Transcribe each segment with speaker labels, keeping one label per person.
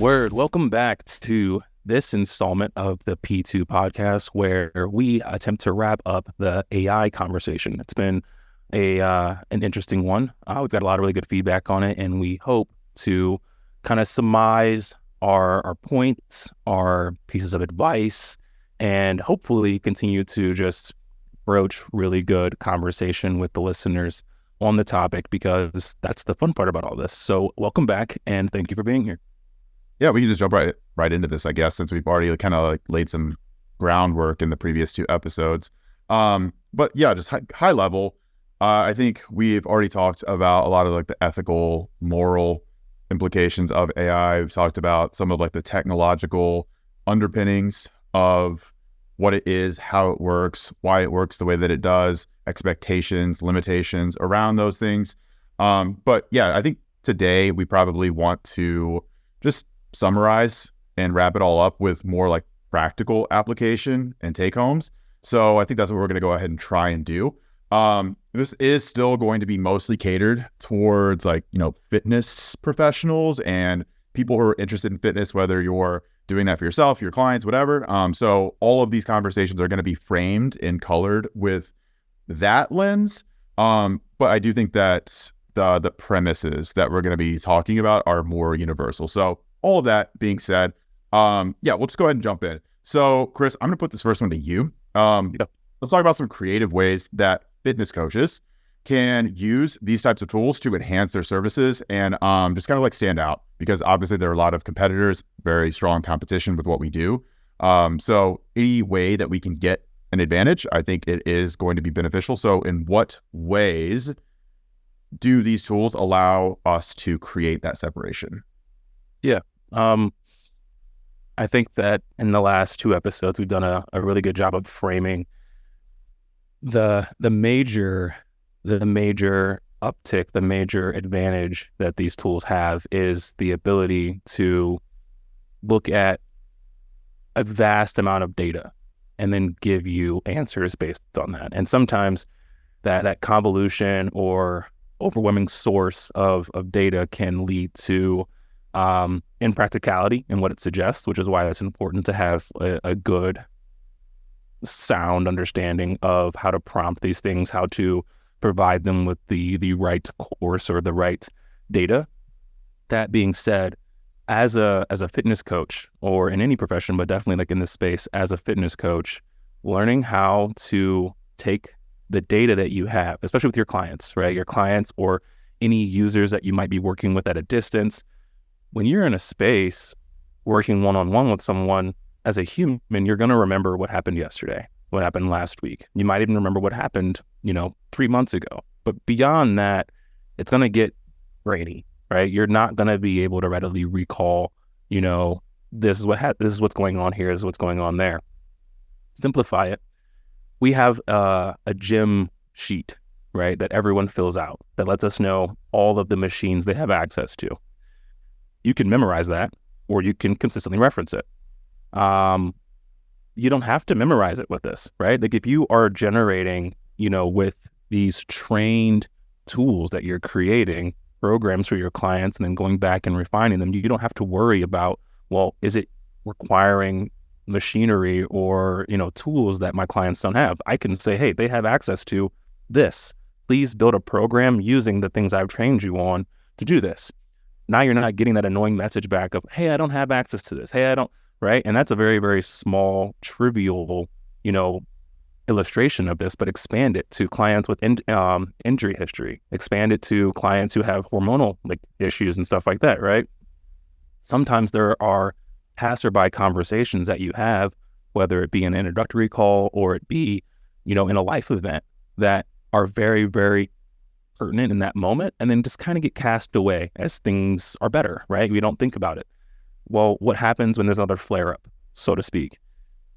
Speaker 1: Word. Welcome back to this installment of the P2 podcast, where we attempt to wrap up the AI conversation. It's been an interesting one. We've got a lot of really good feedback on it, and we hope to kind of surmise our points, our pieces of advice, and hopefully continue to just broach really good conversation with the listeners on the topic, because that's the fun part about all this. So welcome back, and thank you for being here.
Speaker 2: Yeah, we can just jump right into this, I guess, since we've already kind of laid some groundwork in the previous two episodes. But yeah, just high level, I think we've already talked about a lot of like the ethical, moral implications of AI. We've talked about some of like the technological underpinnings of what it is, how it works, why it works the way that it does, expectations, limitations around those things. But yeah, I think today we probably want to just summarize and wrap it all up with more like practical application and take homes. So I think that's what we're going to go ahead and try and do. This is still going to be mostly catered towards like, fitness professionals and people who are interested in fitness, whether you're doing that for yourself, your clients, whatever. So all of these conversations are going to be framed and colored with that lens. But I do think that the premises that we're going to be talking about are more universal. So all of that being said, we'll just go ahead and jump in. So Chris, I'm going to put this first one to you. Let's talk about some creative ways that fitness coaches can use these types of tools to enhance their services and just kind of like stand out, because obviously there are a lot of competitors, very strong competition with what we do. So any way that we can get an advantage, I think it is going to be beneficial. So in what ways do these tools allow us to create that separation?
Speaker 1: Yeah. I think that in the last two episodes, we've done a really good job of framing the major uptick, the major advantage that these tools have is the ability to look at a vast amount of data and then give you answers based on that. And sometimes that convolution or overwhelming source of data can lead to impracticality in what it suggests, which is why it's important to have a good, sound understanding of how to prompt these things, how to provide them with the right course or the right data. That being said, as a fitness coach, or in any profession, but definitely like in this space, as a fitness coach, learning how to take the data that you have, especially with your clients, right? Your clients or any users that you might be working with at a distance. When you're in a space working one-on-one with someone, as a human, you're going to remember what happened yesterday, what happened last week. You might even remember what happened, 3 months ago. But beyond that, it's going to get grainy, right? You're not going to be able to readily recall, this is what's going on here, this is what's going on there. Simplify it. We have a gym sheet, right, that everyone fills out that lets us know all of the machines they have access to. You can memorize that, or you can consistently reference it. You don't have to memorize it with this, right? Like if you are generating, with these trained tools that you're creating, programs for your clients, and then going back and refining them, you don't have to worry about, well, is it requiring machinery or, tools that my clients don't have? I can say, hey, they have access to this. Please build a program using the things I've trained you on to do this. Now you're not getting that annoying message back of, hey, I don't have access to this. Hey, I don't, right? And that's a very, very small, trivial, illustration of this, but expand it to clients with injury history, expand it to clients who have hormonal issues and stuff like that, right? Sometimes there are passerby conversations that you have, whether it be an introductory call or it be, in a life event, that are very, very pertinent in that moment, and then just kind of get cast away as things are better, right? We don't think about it. Well, what happens when there's another flare-up, so to speak?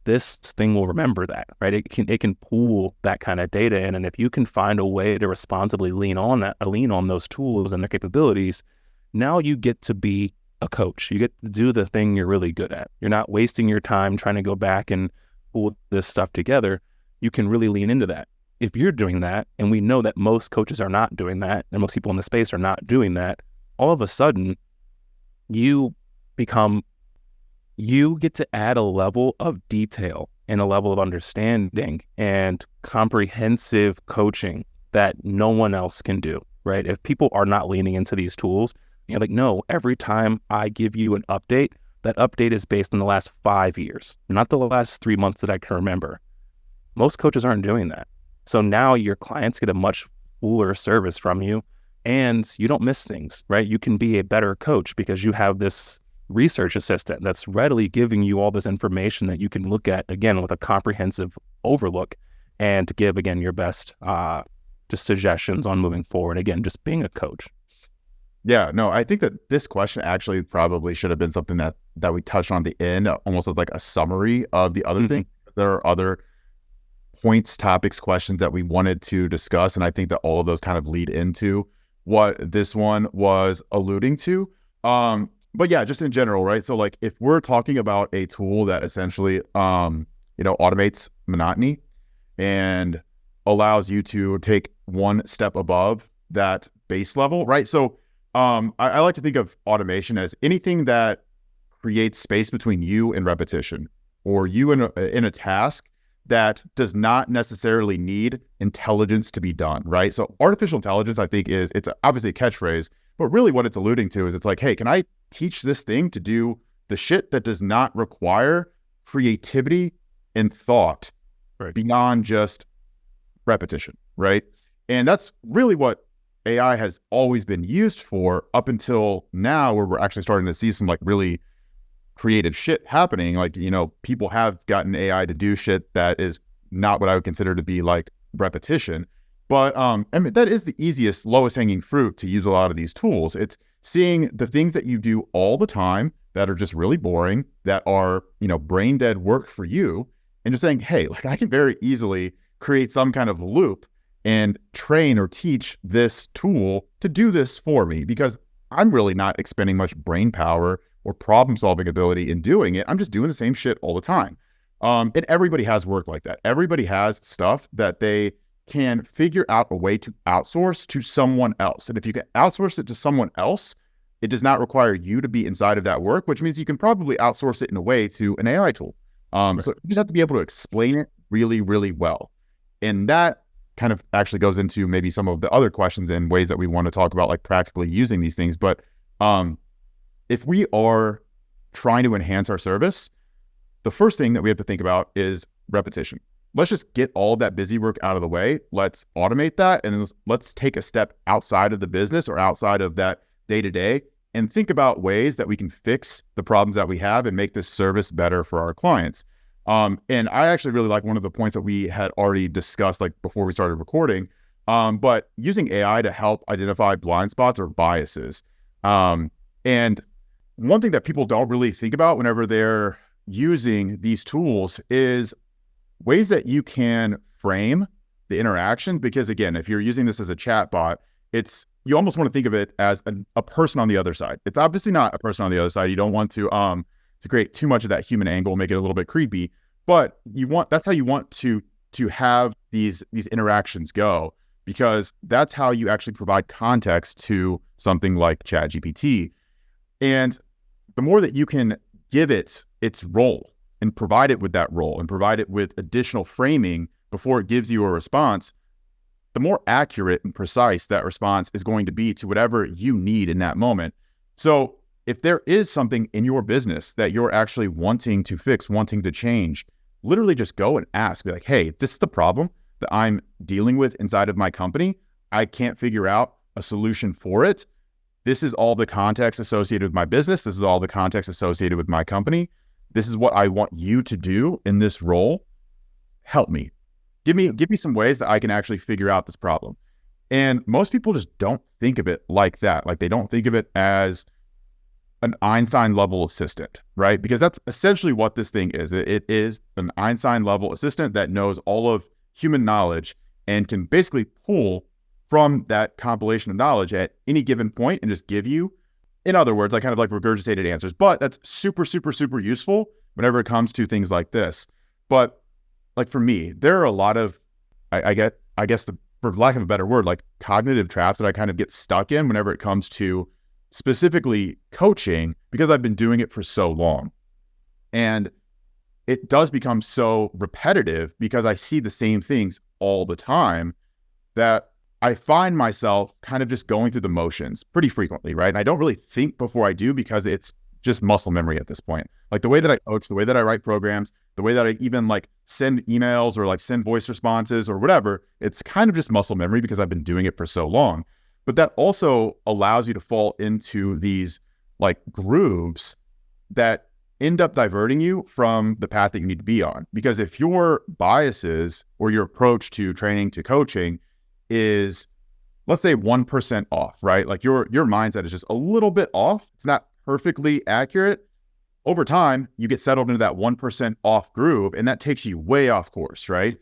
Speaker 1: This thing will remember that, right? It can pull that kind of data in, and if you can find a way to responsibly lean on those tools and their capabilities, now you get to be a coach. You get to do the thing you're really good at. You're not wasting your time trying to go back and pull this stuff together. You can really lean into that. If you're doing that, and we know that most coaches are not doing that, and most people in the space are not doing that, all of a sudden, you become, you get to add a level of detail and a level of understanding and comprehensive coaching that no one else can do, right? If people are not leaning into these tools, you're like, no, every time I give you an update, that update is based on the last 5 years, not the last 3 months that I can remember. Most coaches aren't doing that. So now your clients get a much fuller service from you, and you don't miss things, right? You can be a better coach because you have this research assistant that's readily giving you all this information that you can look at, again, with a comprehensive overlook, and to give, again, your best just suggestions on moving forward. Again, just being a coach.
Speaker 2: Yeah, no, I think that this question actually probably should have been something that we touched on at the end, almost as like a summary of the other thing. There are other points, topics, questions that we wanted to discuss, and I think that all of those kind of lead into what this one was alluding to. But yeah, just in general, right? So like if we're talking about a tool that essentially automates monotony and allows you to take one step above that base level, right? So I like to think of automation as anything that creates space between you and repetition, or you in a task that does not necessarily need intelligence to be done, right? So artificial intelligence, I think, it's obviously a catchphrase, but really what it's alluding to is it's like, hey, can I teach this thing to do the shit that does not require creativity and thought beyond just repetition, right? And that's really what AI has always been used for up until now, where we're actually starting to see some like really creative shit happening. Like, people have gotten AI to do shit that is not what I would consider to be like repetition. But I mean, that is the easiest, lowest hanging fruit to use a lot of these tools. It's seeing the things that you do all the time that are just really boring, that are, brain dead work for you, and just saying, hey, like I can very easily create some kind of loop and train or teach this tool to do this for me, because I'm really not expending much brain power or problem solving ability in doing it. I'm just doing the same shit all the time. And everybody has work like that. Everybody has stuff that they can figure out a way to outsource to someone else. And if you can outsource it to someone else, it does not require you to be inside of that work, which means you can probably outsource it in a way to an AI tool. So you just have to be able to explain it really, really well. And that kind of actually goes into maybe some of the other questions and ways that we want to talk about, like practically using these things. But if we are trying to enhance our service, the first thing that we have to think about is repetition. Let's just get all of that busy work out of the way. Let's automate that, and let's take a step outside of the business or outside of that day-to-day and think about ways that we can fix the problems that we have and make this service better for our clients. And I actually really like one of the points that we had already discussed, like before we started recording, but using AI to help identify blind spots or biases. And one thing that people don't really think about whenever they're using these tools is ways that you can frame the interaction. Because again, if you're using this as a chat bot, you almost want to think of it as a person on the other side. It's obviously not a person on the other side. You don't want to create too much of that human angle, make it a little bit creepy, but that's how you want to have these interactions go, because that's how you actually provide context to something like ChatGPT. And the more that you can give it its role and provide it with that role and provide it with additional framing before it gives you a response, the more accurate and precise that response is going to be to whatever you need in that moment. So if there is something in your business that you're actually wanting to fix, wanting to change, literally just go and ask. Be like, hey, this is the problem that I'm dealing with inside of my company. I can't figure out a solution for it. This is all the context associated with my business. This is all the context associated with my company. This is what I want you to do in this role. Help me. Give me some ways that I can actually figure out this problem. And most people just don't think of it like that. Like, they don't think of it as an Einstein level assistant, right? Because that's essentially what this thing is. It is an Einstein level assistant that knows all of human knowledge and can basically pull from that compilation of knowledge at any given point and just give you, in other words, like kind of like regurgitated answers. But that's super, super, super useful whenever it comes to things like this. But like for me, there are a lot of, I guess for lack of a better word, like cognitive traps that I kind of get stuck in whenever it comes to specifically coaching, because I've been doing it for so long. And it does become so repetitive because I see the same things all the time that I find myself kind of just going through the motions pretty frequently, right? And I don't really think before I do because it's just muscle memory at this point. Like the way that I coach, the way that I write programs, the way that I even like send emails or like send voice responses or whatever, it's kind of just muscle memory because I've been doing it for so long. But that also allows you to fall into these like grooves that end up diverting you from the path that you need to be on. Because if your biases or your approach to training, to coaching is, let's say 1% off, right? Like your mindset is just a little bit off. It's not perfectly accurate. Over time, you get settled into that 1% off groove, and that takes you way off course, right?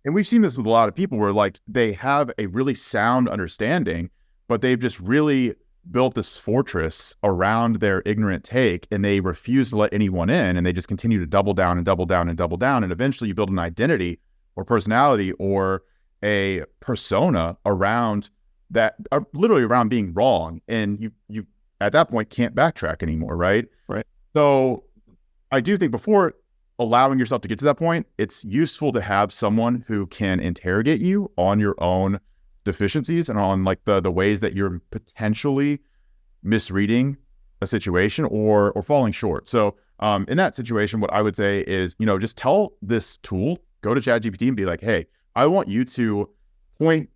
Speaker 2: And we've seen this with a lot of people where like they have a really sound understanding, but they've just really built this fortress around their ignorant take, and they refuse to let anyone in, and they just continue to double down and double down and double down. And eventually you build an identity or personality or a persona around that, literally around being wrong. And you at that point can't backtrack anymore, right?
Speaker 1: Right.
Speaker 2: So I do think before allowing yourself to get to that point, it's useful to have someone who can interrogate you on your own deficiencies and on like the ways that you're potentially misreading a situation or falling short. So in that situation, what I would say is, just tell this tool, go to ChatGPT and be like, hey, I want you to point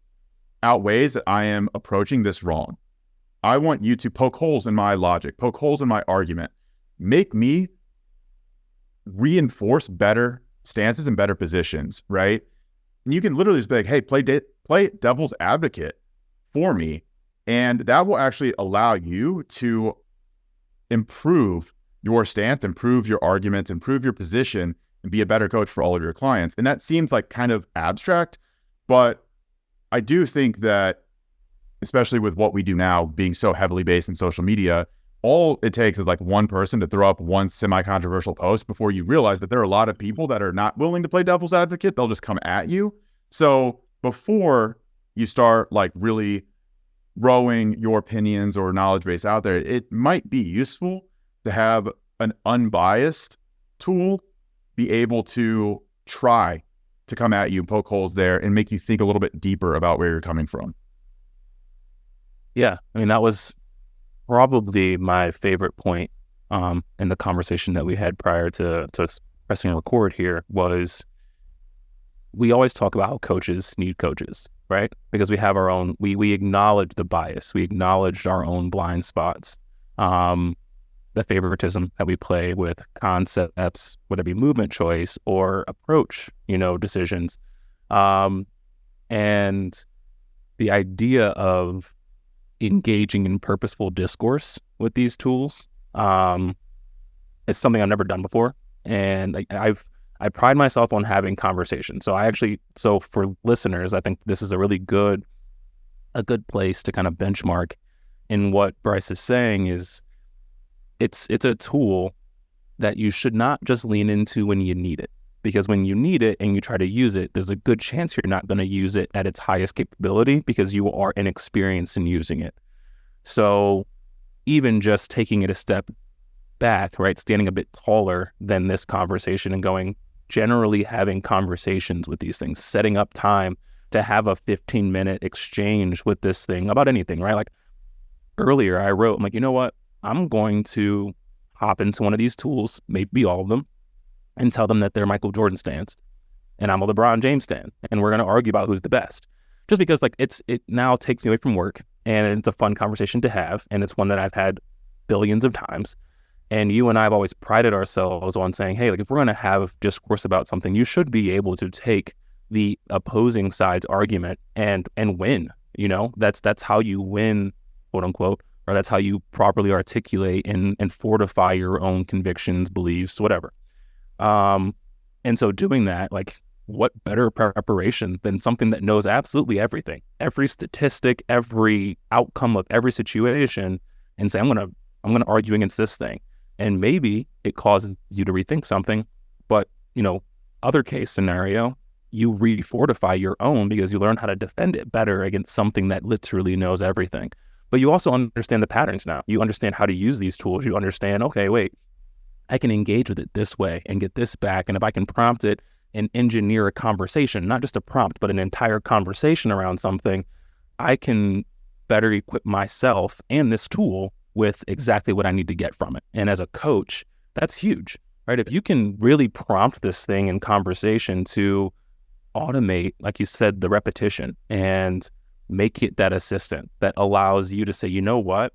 Speaker 2: out ways that I am approaching this wrong. I want you to poke holes in my logic, poke holes in my argument, make me reinforce better stances and better positions, right? And you can literally just be like, hey, play devil's advocate for me. And that will actually allow you to improve your stance, improve your arguments, improve your position, and be a better coach for all of your clients. And that seems like kind of abstract, but I do think that, especially with what we do now being so heavily based in social media, all it takes is like one person to throw up one semi-controversial post before you realize that there are a lot of people that are not willing to play devil's advocate. They'll just come at you. So before you start like really throwing your opinions or knowledge base out there, it might be useful to have an unbiased tool be able to try to come at you, poke holes there, and make you think a little bit deeper about where you're coming from.
Speaker 1: Yeah, I mean, that was probably my favorite point in the conversation that we had prior to pressing record here was we always talk about how coaches need coaches, right? Because we have our own, we acknowledge the bias, we acknowledge our own blind spots, the favoritism that we play with concepts, whether it be movement choice or approach, decisions. And the idea of engaging in purposeful discourse with these tools is something I've never done before. And I pride myself on having conversations. So for listeners, I think this is a really good place to kind of benchmark in what Bryce is saying is it's a tool that you should not just lean into when you need it. Because when you need it and you try to use it, there's a good chance you're not going to use it at its highest capability because you are inexperienced in using it. So even just taking it a step back, right, standing a bit taller than this conversation and generally having conversations with these things, setting up time to have a 15-minute exchange with this thing about anything, right? Like earlier I wrote, I'm like, you know what? I'm going to hop into one of these tools, maybe all of them, and tell them that they're Michael Jordan stans and I'm a LeBron James stan, and we're going to argue about who's the best. Just because like it now takes me away from work, and it's a fun conversation to have, and it's one that I've had billions of times. And you and I have always prided ourselves on saying, hey, like if we're going to have discourse about something, you should be able to take the opposing side's argument and win. That's how you win, quote unquote, or that's how you properly articulate and fortify your own convictions, beliefs, whatever. And so doing that, like what better preparation than something that knows absolutely everything, every statistic, every outcome of every situation, and say, I'm going to argue against this thing. And maybe it causes you to rethink something, but other case scenario, you refortify your own because you learn how to defend it better against something that literally knows everything. But you also understand the patterns now. You understand how to use these tools. You understand, okay, wait, I can engage with it this way and get this back. And if I can prompt it and engineer a conversation, not just a prompt, but an entire conversation around something, I can better equip myself and this tool with exactly what I need to get from it. And as a coach, that's huge, right? If you can really prompt this thing in conversation to automate, like you said, the repetition and make it that assistant that allows you to say, you know what?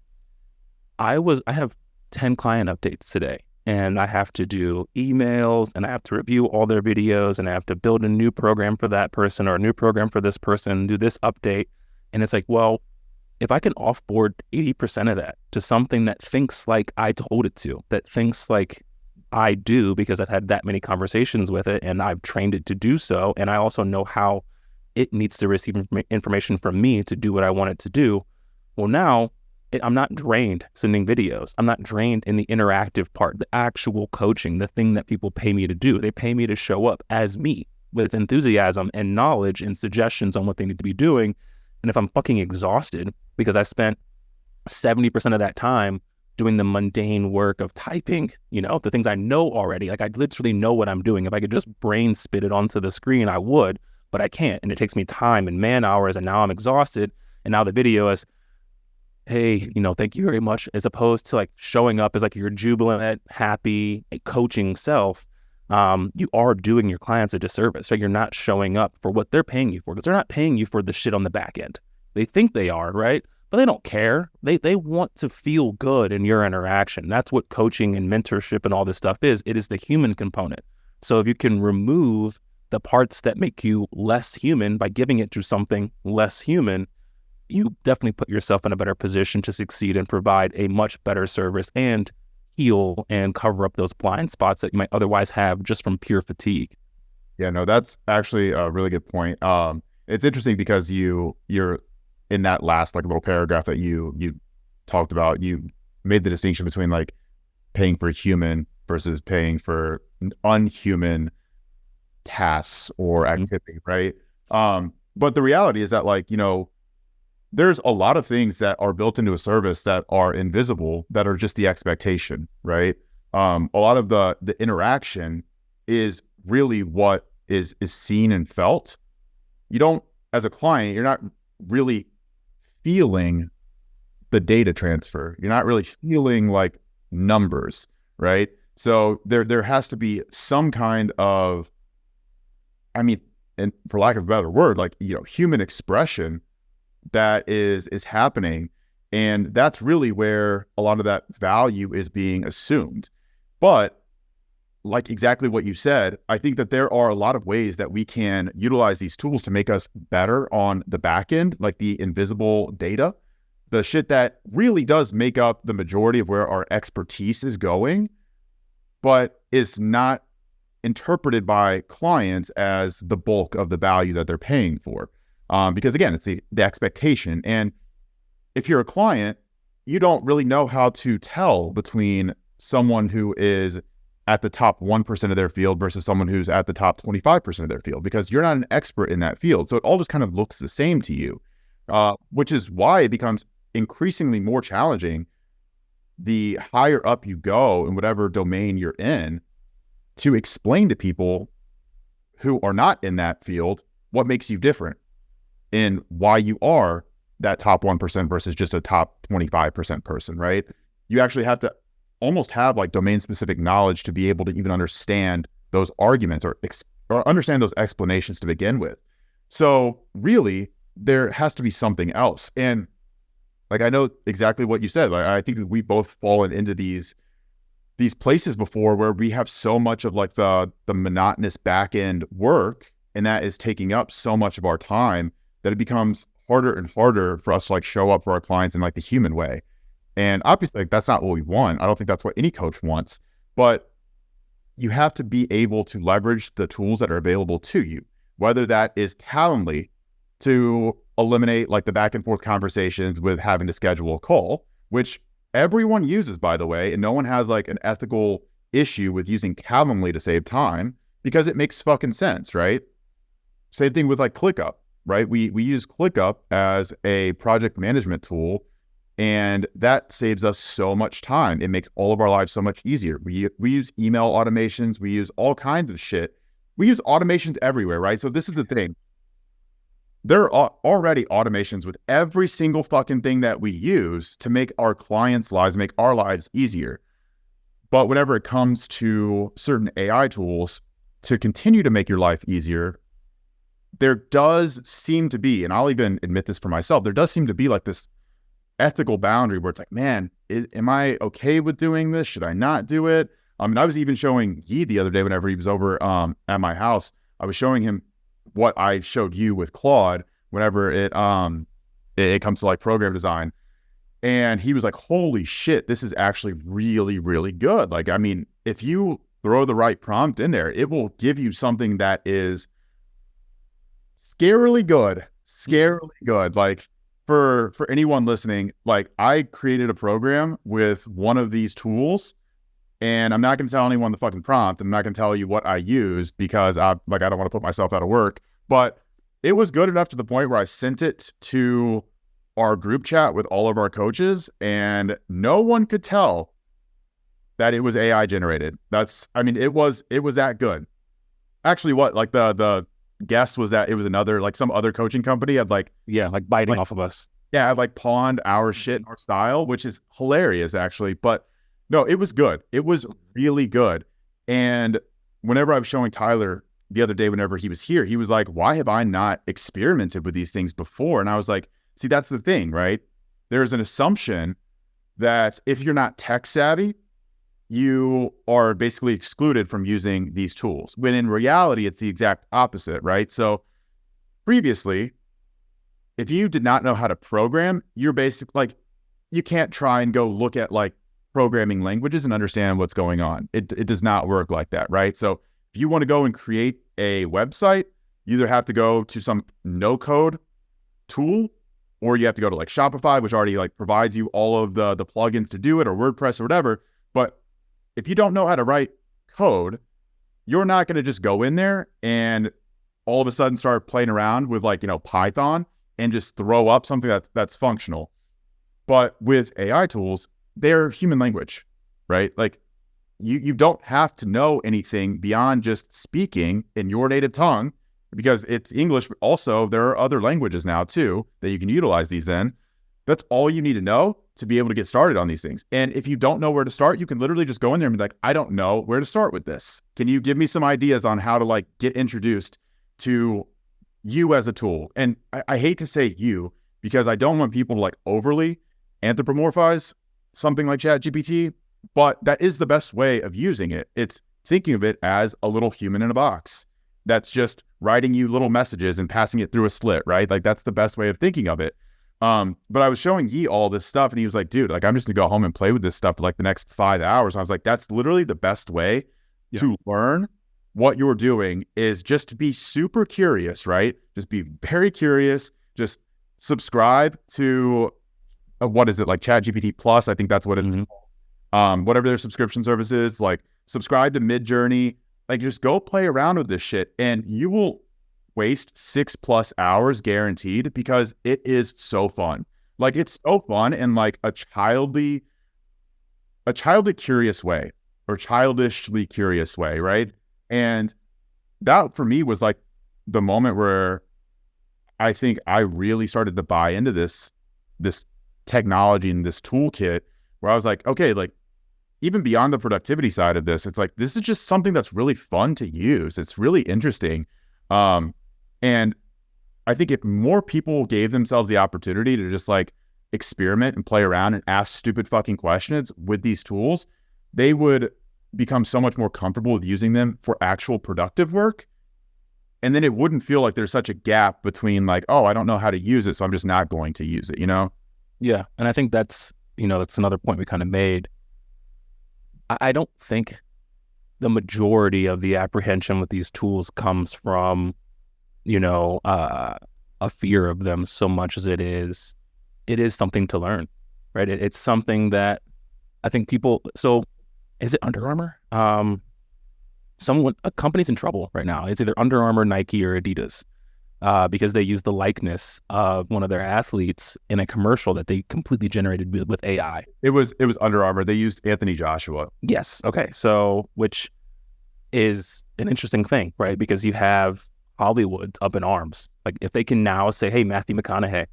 Speaker 1: I have 10 client updates today, and I have to do emails, and I have to review all their videos, and I have to build a new program for that person or a new program for this person, do this update. And it's like, well, if I can offboard 80% of that to something that thinks like I told it to, that thinks like I do because I've had that many conversations with it and I've trained it to do so, and I also know how it needs to receive information from me to do what I want it to do. Well, now I'm not drained sending videos. I'm not drained in the interactive part, the actual coaching, the thing that people pay me to do. They pay me to show up as me with enthusiasm and knowledge and suggestions on what they need to be doing. And if I'm fucking exhausted because I spent 70% of that time doing the mundane work of typing, the things I know already, like I literally know what I'm doing. If I could just brain spit it onto the screen, I would, but I can't. And it takes me time and man hours, and now I'm exhausted. And now the video is, hey, thank you very much, as opposed to like showing up as like your jubilant, happy, coaching self. You are doing your clients a disservice. So you're not showing up for what they're paying you for, because they're not paying you for the shit on the back end. They think they are, right? But they don't care. They want to feel good in your interaction. That's what coaching and mentorship and all this stuff is. It is the human component. So if you can remove the parts that make you less human by giving it to something less human, you definitely put yourself in a better position to succeed and provide a much better service and heal and cover up those blind spots that you might otherwise have just from pure fatigue.
Speaker 2: Yeah, no, that's actually a really good point. It's interesting because you're in that last like little paragraph that you talked about, you made the distinction between like paying for human versus paying for unhuman tasks or activity, right? But the reality is that like, there's a lot of things that are built into a service that are invisible, that are just the expectation, right? A lot of the interaction is really what is seen and felt. You don't, as a client, you're not really feeling the data transfer. You're not really feeling like numbers, right? So there has to be some kind of, and for lack of a better word, like, human expression that is happening. And that's really where a lot of that value is being assumed. But like exactly what you said, I think that there are a lot of ways that we can utilize these tools to make us better on the back end, like the invisible data, the shit that really does make up the majority of where our expertise is going, but is not interpreted by clients as the bulk of the value that they're paying for. Because again, it's the expectation. And if you're a client, you don't really know how to tell between someone who is at the top 1% of their field versus someone who's at the top 25% of their field, because you're not an expert in that field. So it all just kind of looks the same to you, which is why it becomes increasingly more challenging the higher up you go in whatever domain you're in to explain to people who are not in that field what makes you different and why you are that top 1% versus just a top 25% person, right? You actually have to almost have like domain specific knowledge to be able to even understand those arguments or understand those explanations to begin with. So really, there has to be something else. And like, I know exactly what you said. Like, I think that we've both fallen into these places before where we have so much of like the monotonous back end work, and that is taking up so much of our time that it becomes harder and harder for us to like show up for our clients in like the human way. And obviously, like, that's not what we want. I don't think that's what any coach wants, but you have to be able to leverage the tools that are available to you, whether that is Calendly to eliminate like the back and forth conversations with having to schedule a call, which everyone uses, by the way, and no one has like an ethical issue with using Calendly to save time because it makes fucking sense, right? Same thing with like ClickUp, right? We use ClickUp as a project management tool And that saves us so much time. It makes all of our lives so much easier. We use email automations. We use all kinds of shit. We use automations everywhere, right? So this is the thing. There are already automations with every single fucking thing that we use to make our clients' lives, make our lives easier. But whenever it comes to certain AI tools to continue to make your life easier, there does seem to be, and I'll even admit this for myself, there does seem to be like this ethical boundary where it's like, man, am I okay with doing this? Should I not do it? And I was even showing Yi the other day whenever he was over at my house. I was showing him what I showed you with Claude whenever it comes to like program design. And he was like, holy shit, this is actually really, really good. Like, I mean, if you throw the right prompt in there, it will give you something that is scarily good. Like, for anyone listening, like I created a program with one of these tools, and I'm not going to tell anyone the fucking prompt. I'm not going to tell you what I use because I don't want to put myself out of work, but it was good enough to the point where I sent it to our group chat with all of our coaches, and no one could tell that it was AI generated. It was that good. Actually, like the guess was that it was another, like some other coaching company had like
Speaker 1: biting off of us.
Speaker 2: Yeah, I've like pawned our shit, our style, which is hilarious actually. But no, it was good. It was really good. And whenever I was showing Tyler the other day, whenever he was here, he was like, why have I not experimented with these things before? And I was like, see, that's the thing, right? There's an assumption that if you're not tech savvy, you are basically excluded from using these tools, when in reality, it's the exact opposite, right? So previously, if you did not know how to program, you're basically like, you can't try and go look at like programming languages and understand what's going on. It does not work like that, right? So if you want to go and create a website, you either have to go to some no code tool, or you have to go to like Shopify, which already like provides you all of the plugins to do it, or WordPress or whatever. But if you don't know how to write code, you're not going to just go in there and all of a sudden start playing around with like, Python and just throw up something that's functional. But with AI tools, they're human language, right? Like you don't have to know anything beyond just speaking in your native tongue, because it's English, but also there are other languages now too that you can utilize these in. That's all you need to know to be able to get started on these things. And if you don't know where to start, you can literally just go in there and be like, I don't know where to start with this. Can you give me some ideas on how to like get introduced to you as a tool? And I hate to say you, because I don't want people to like overly anthropomorphize something like ChatGPT, but that is the best way of using it. It's thinking of it as a little human in a box that's just writing you little messages and passing it through a slit, right? Like that's the best way of thinking of it. But I was showing Yi all this stuff, and he was like, dude, like I'm just gonna go home and play with this stuff for like the next 5 hours. I was like, that's literally the best way to learn what you're doing, is just to be super curious, right? Just be very curious. Just subscribe to what is it, like ChatGPT Plus? I think that's what it's called. Whatever their subscription service is, like subscribe to Midjourney. Like just go play around with this shit, and you will waste 6+ hours guaranteed, because it is so fun. Like it's so fun in like a childishly curious way, right? And that for me was like the moment where I think I really started to buy into this technology and this toolkit, where I was like, okay, like even beyond the productivity side of this, it's like, this is just something that's really fun to use. It's really interesting. And I think if more people gave themselves the opportunity to just like experiment and play around and ask stupid fucking questions with these tools, they would become so much more comfortable with using them for actual productive work. And then it wouldn't feel like there's such a gap between like, oh, I don't know how to use it, so I'm just not going to use it,
Speaker 1: Yeah. And I think that's another point we kind of made. I don't think the majority of the apprehension with these tools comes from, a fear of them so much as it is something to learn, right? It's something that I think people, so is it Under Armour? A company's in trouble right now. It's either Under Armour, Nike, or Adidas. because they used the likeness of one of their athletes in a commercial that they completely generated with AI.
Speaker 2: It was Under Armour. They used Anthony Joshua.
Speaker 1: Yes. Okay. So, which is an interesting thing, right? Because you have Hollywood up in arms. Like if they can now say, hey, Matthew McConaughey,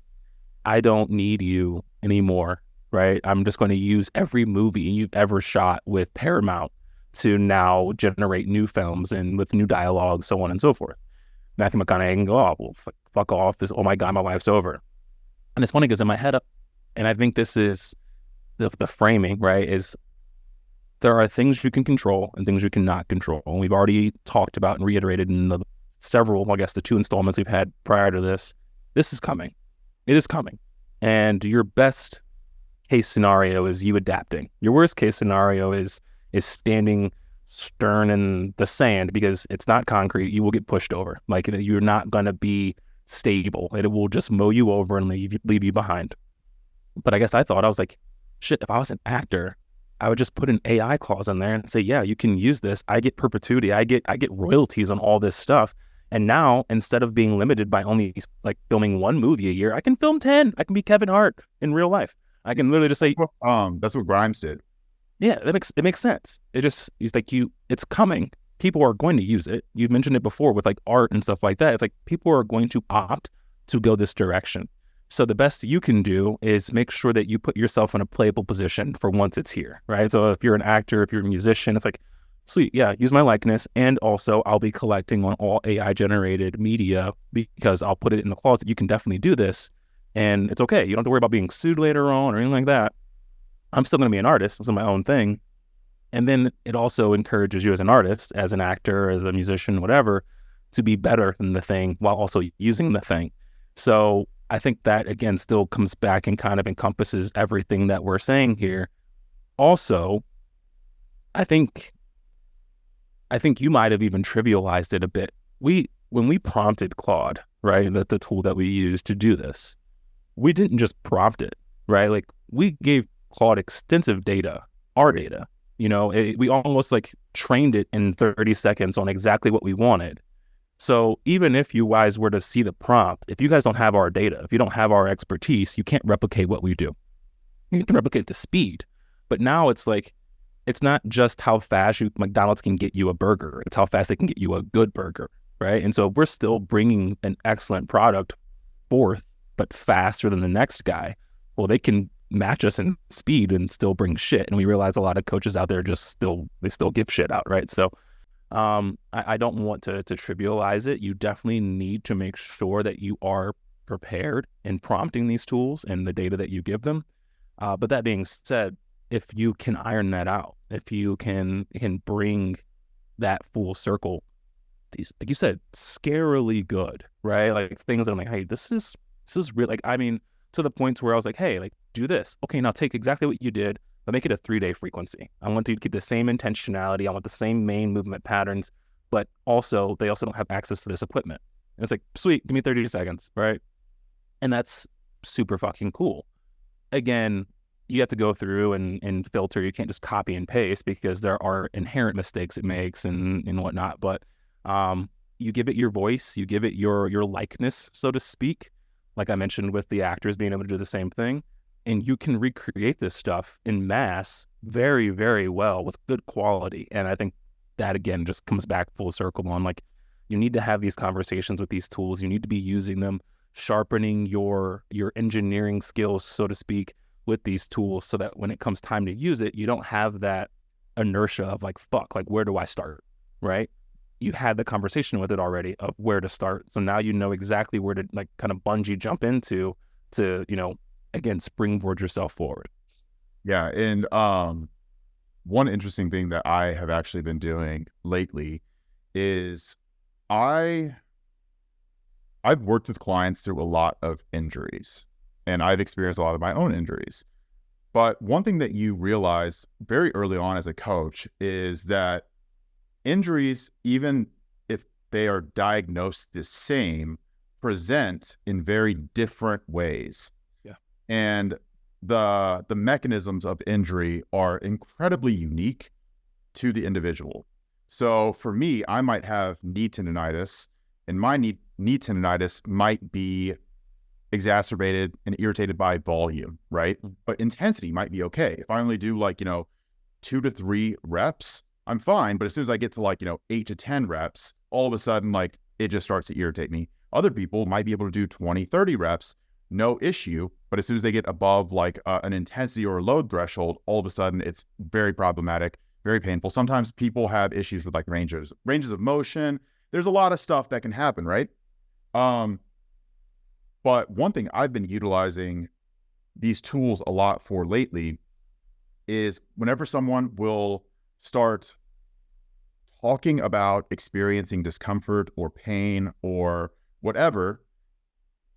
Speaker 1: I don't need you anymore, right? I'm just going to use every movie you've ever shot with Paramount to now generate new films and with new dialogue, so on and so forth. Matthew McConaughey can go, oh, well, fuck off. This, oh my God, my life's over. And it's funny because in my head, and I think this is the framing, right, is there are things you can control and things you cannot control. And we've already talked about and reiterated in the the 2 installments we've had prior to this. This is coming. It is coming. And your best case scenario is you adapting. Your worst case scenario is standing stern in the sand because it's not concrete. You will get pushed over. Like you're not going to be stable. It will just mow you over and leave you behind. But I guess I was like, shit, if I was an actor, I would just put an AI clause in there and say, yeah, you can use this. I get perpetuity. I get royalties on all this stuff. And now, instead of being limited by only like filming 1 movie a year, I can film 10. I can be Kevin Hart in real life. I can literally just say,
Speaker 2: that's what Grimes did.
Speaker 1: Yeah, it makes sense. It's like it's coming. People are going to use it. You've mentioned it before with like art and stuff like that. It's like people are going to opt to go this direction. So the best you can do is make sure that you put yourself in a playable position for once it's here, right? So if you're an actor, if you're a musician, it's like, sweet, yeah, use my likeness. And also I'll be collecting on all AI generated media because I'll put it in the closet. You can definitely do this. And it's okay. You don't have to worry about being sued later on or anything like that. I'm still going to be an artist. It's my own thing. And then it also encourages you as an artist, as an actor, as a musician, whatever, to be better than the thing while also using the thing. So I think that, again, still comes back and kind of encompasses everything that we're saying here. Also, I think you might have even trivialized it a bit. When we prompted Claude, right, that's the tool that we use to do this, we didn't just prompt it, right? Like we gave Claude extensive data, our data. We almost like trained it in 30 seconds on exactly what we wanted. So even if you guys were to see the prompt, if you guys don't have our data, if you don't have our expertise, you can't replicate what we do. You can replicate the speed, but now it's like, it's not just how fast McDonald's can get you a burger. It's how fast they can get you a good burger, right? And so we're still bringing an excellent product forth, but faster than the next guy. Well, they can match us in speed and still bring shit. And we realize a lot of coaches out there they still give shit out, right? So I don't want to trivialize it. You definitely need to make sure that you are prepared in prompting these tools and the data that you give them. But that being said, if you can iron that out, if you can bring that full circle, these, like you said, scarily good, right? Like things that I'm like, hey, this is real. Like, I mean, to the points where I was like, hey, like do this. Okay, now take exactly what you did, but make it a 3-day frequency. I want you to keep the same intentionality. I want the same main movement patterns, but also they also don't have access to this equipment. And it's like, sweet, give me 30 seconds, right? And that's super fucking cool. Again, you have to go through and filter. You can't just copy and paste because there are inherent mistakes it makes and whatnot. But you give it your voice, you give it your likeness, so to speak. Like I mentioned with the actors being able to do the same thing. And you can recreate this stuff in mass very, very well with good quality. And I think that, again, just comes back full circle on like, you need to have these conversations with these tools. You need to be using them, sharpening your engineering skills, so to speak, with these tools so that when it comes time to use it, you don't have that inertia of like, fuck, like, where do I start, right? You had the conversation with it already of where to start. So now you know exactly where to like kind of bungee jump into to, again, springboard yourself forward.
Speaker 2: Yeah. And one interesting thing that I have actually been doing lately is I've worked with clients through a lot of injuries, and I've experienced a lot of my own injuries. But one thing that you realize very early on as a coach is that injuries, even if they are diagnosed the same, present in very different ways.
Speaker 1: Yeah.
Speaker 2: And the mechanisms of injury are incredibly unique to the individual. So for me, I might have knee tendonitis, and my knee knee tendonitis might be exacerbated and irritated by volume, right? But intensity might be okay. If I only do like, 2 to 3 reps, I'm fine. But as soon as I get to like, 8 to 10 reps, all of a sudden, like it just starts to irritate me. Other people might be able to do 20, 30 reps, no issue. But as soon as they get above like an intensity or a load threshold, all of a sudden it's very problematic, very painful. Sometimes people have issues with like ranges of motion. There's a lot of stuff that can happen, right? But one thing I've been utilizing these tools a lot for lately is whenever someone will start talking about experiencing discomfort or pain or whatever,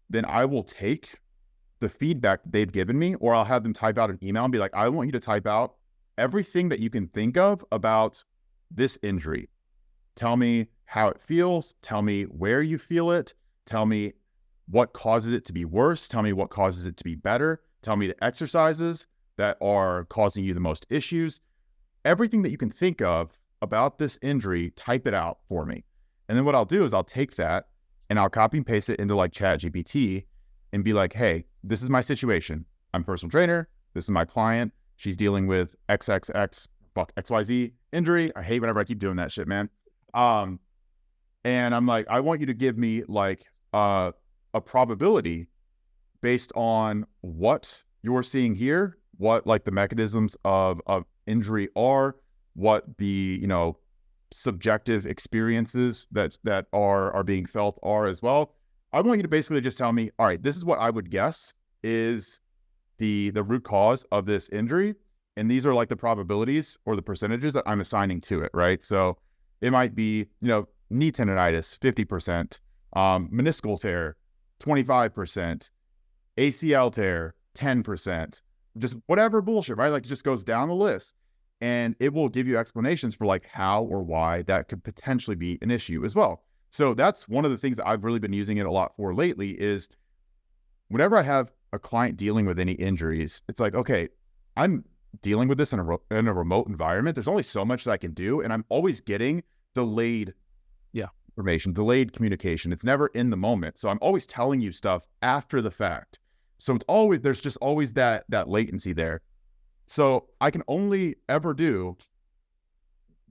Speaker 2: then I will take the feedback they've given me, or I'll have them type out an email and be like, I want you to type out everything that you can think of about this injury. Tell me how it feels. Tell me where you feel it. Tell me what causes it to be worse. Tell me what causes it to be better. Tell me the exercises that are causing you the most issues. Everything that you can think of about this injury, type it out for me. And then what I'll do is I'll take that and I'll copy and paste it into like ChatGPT and be like, hey, this is my situation. I'm a personal trainer. This is my client. She's dealing with XYZ injury. I hate whenever I keep doing that shit, man. And I'm like, I want you to give me like a probability based on what you're seeing here, what like the mechanisms of injury are, what the, subjective experiences that are being felt are as well. I want you to basically just tell me, all right, this is what I would guess is the root cause of this injury. And these are like the probabilities or the percentages that I'm assigning to it, right? So it might be, knee tendonitis, 50%, meniscal tear, 25%, ACL tear, 10%, just whatever bullshit, right? Like it just goes down the list. And it will give you explanations for like how or why that could potentially be an issue as well. So that's one of the things that I've really been using it a lot for lately is whenever I have a client dealing with any injuries, it's like, okay, I'm dealing with this in a remote environment. There's only so much that I can do. And I'm always getting delayed information, delayed communication. It's never in the moment. So I'm always telling you stuff after the fact. So there's just always that latency there. So I can only ever do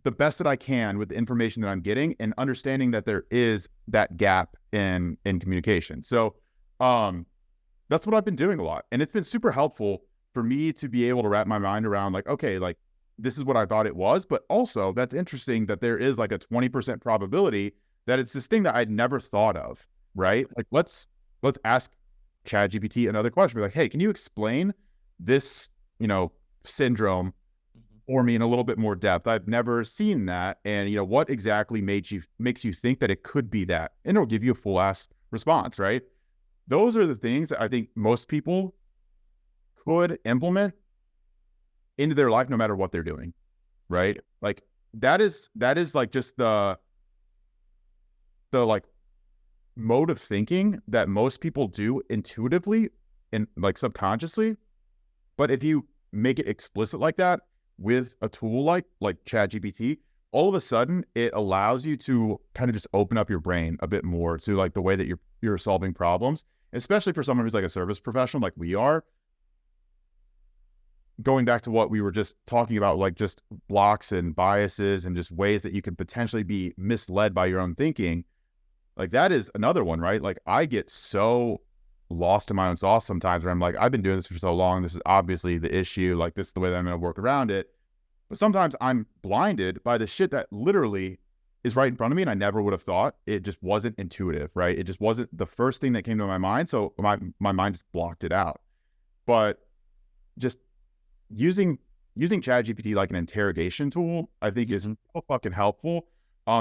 Speaker 2: the best that I can with the information that I'm getting and understanding that there is that gap in communication. So that's what I've been doing a lot. And it's been super helpful for me to be able to wrap my mind around like, okay, like this is what I thought it was, but also that's interesting that there is like a 20% probability that it's this thing that I'd never thought of, right? Like let's ask ChatGPT another question. Be like, hey, can you explain this, syndrome for me in a little bit more depth? I've never seen that. And, what exactly makes you think that it could be that? And it'll give you a full ass response, right? Those are the things that I think most people could implement into their life no matter what they're doing, right? Like that is like just the like mode of thinking that most people do intuitively and like subconsciously. But if you make it explicit like that with a tool like ChatGPT, all of a sudden it allows you to kind of just open up your brain a bit more to like the way that you're solving problems, especially for someone who's like a service professional like we are. Going back to what we were just talking about, like just blocks and biases and just ways that you could potentially be misled by your own thinking. Like that is another one, right? Like I get so lost in my own sauce sometimes where I'm like, I've been doing this for so long. This is obviously the issue. Like this is the way that I'm going to work around it. But sometimes I'm blinded by the shit that literally is right in front of me. And I never would have thought. It just wasn't intuitive, right? It just wasn't the first thing that came to my mind. So my mind just blocked it out. But just using ChatGPT like an interrogation tool, I think is so fucking helpful.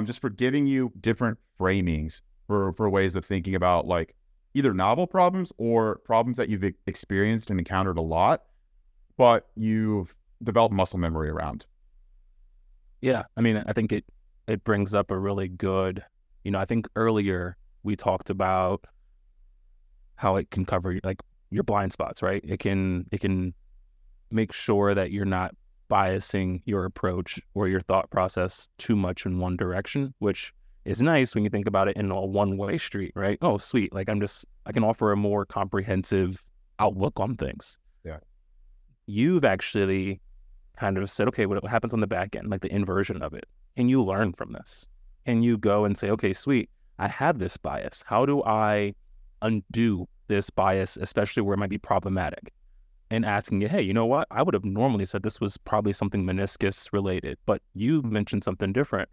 Speaker 2: Just for giving you different framings for ways of thinking about like either novel problems or problems that you've experienced and encountered a lot, but you've developed muscle memory around.
Speaker 1: Yeah. I mean, I think it brings up a really good, I think earlier we talked about how it can cover like your blind spots, right? It can make sure that you're not biasing your approach or your thought process too much in one direction, which is nice when you think about it in a one-way street, right? Oh, sweet. Like I can offer a more comprehensive outlook on things.
Speaker 2: Yeah.
Speaker 1: You've actually kind of said, okay, what happens on the back end, like the inversion of it? Can you learn from this? Can you go and say, okay, sweet, I have this bias. How do I undo this bias, especially where it might be problematic? And asking you, hey, you know what? I would have normally said this was probably something meniscus related, but you mentioned something different.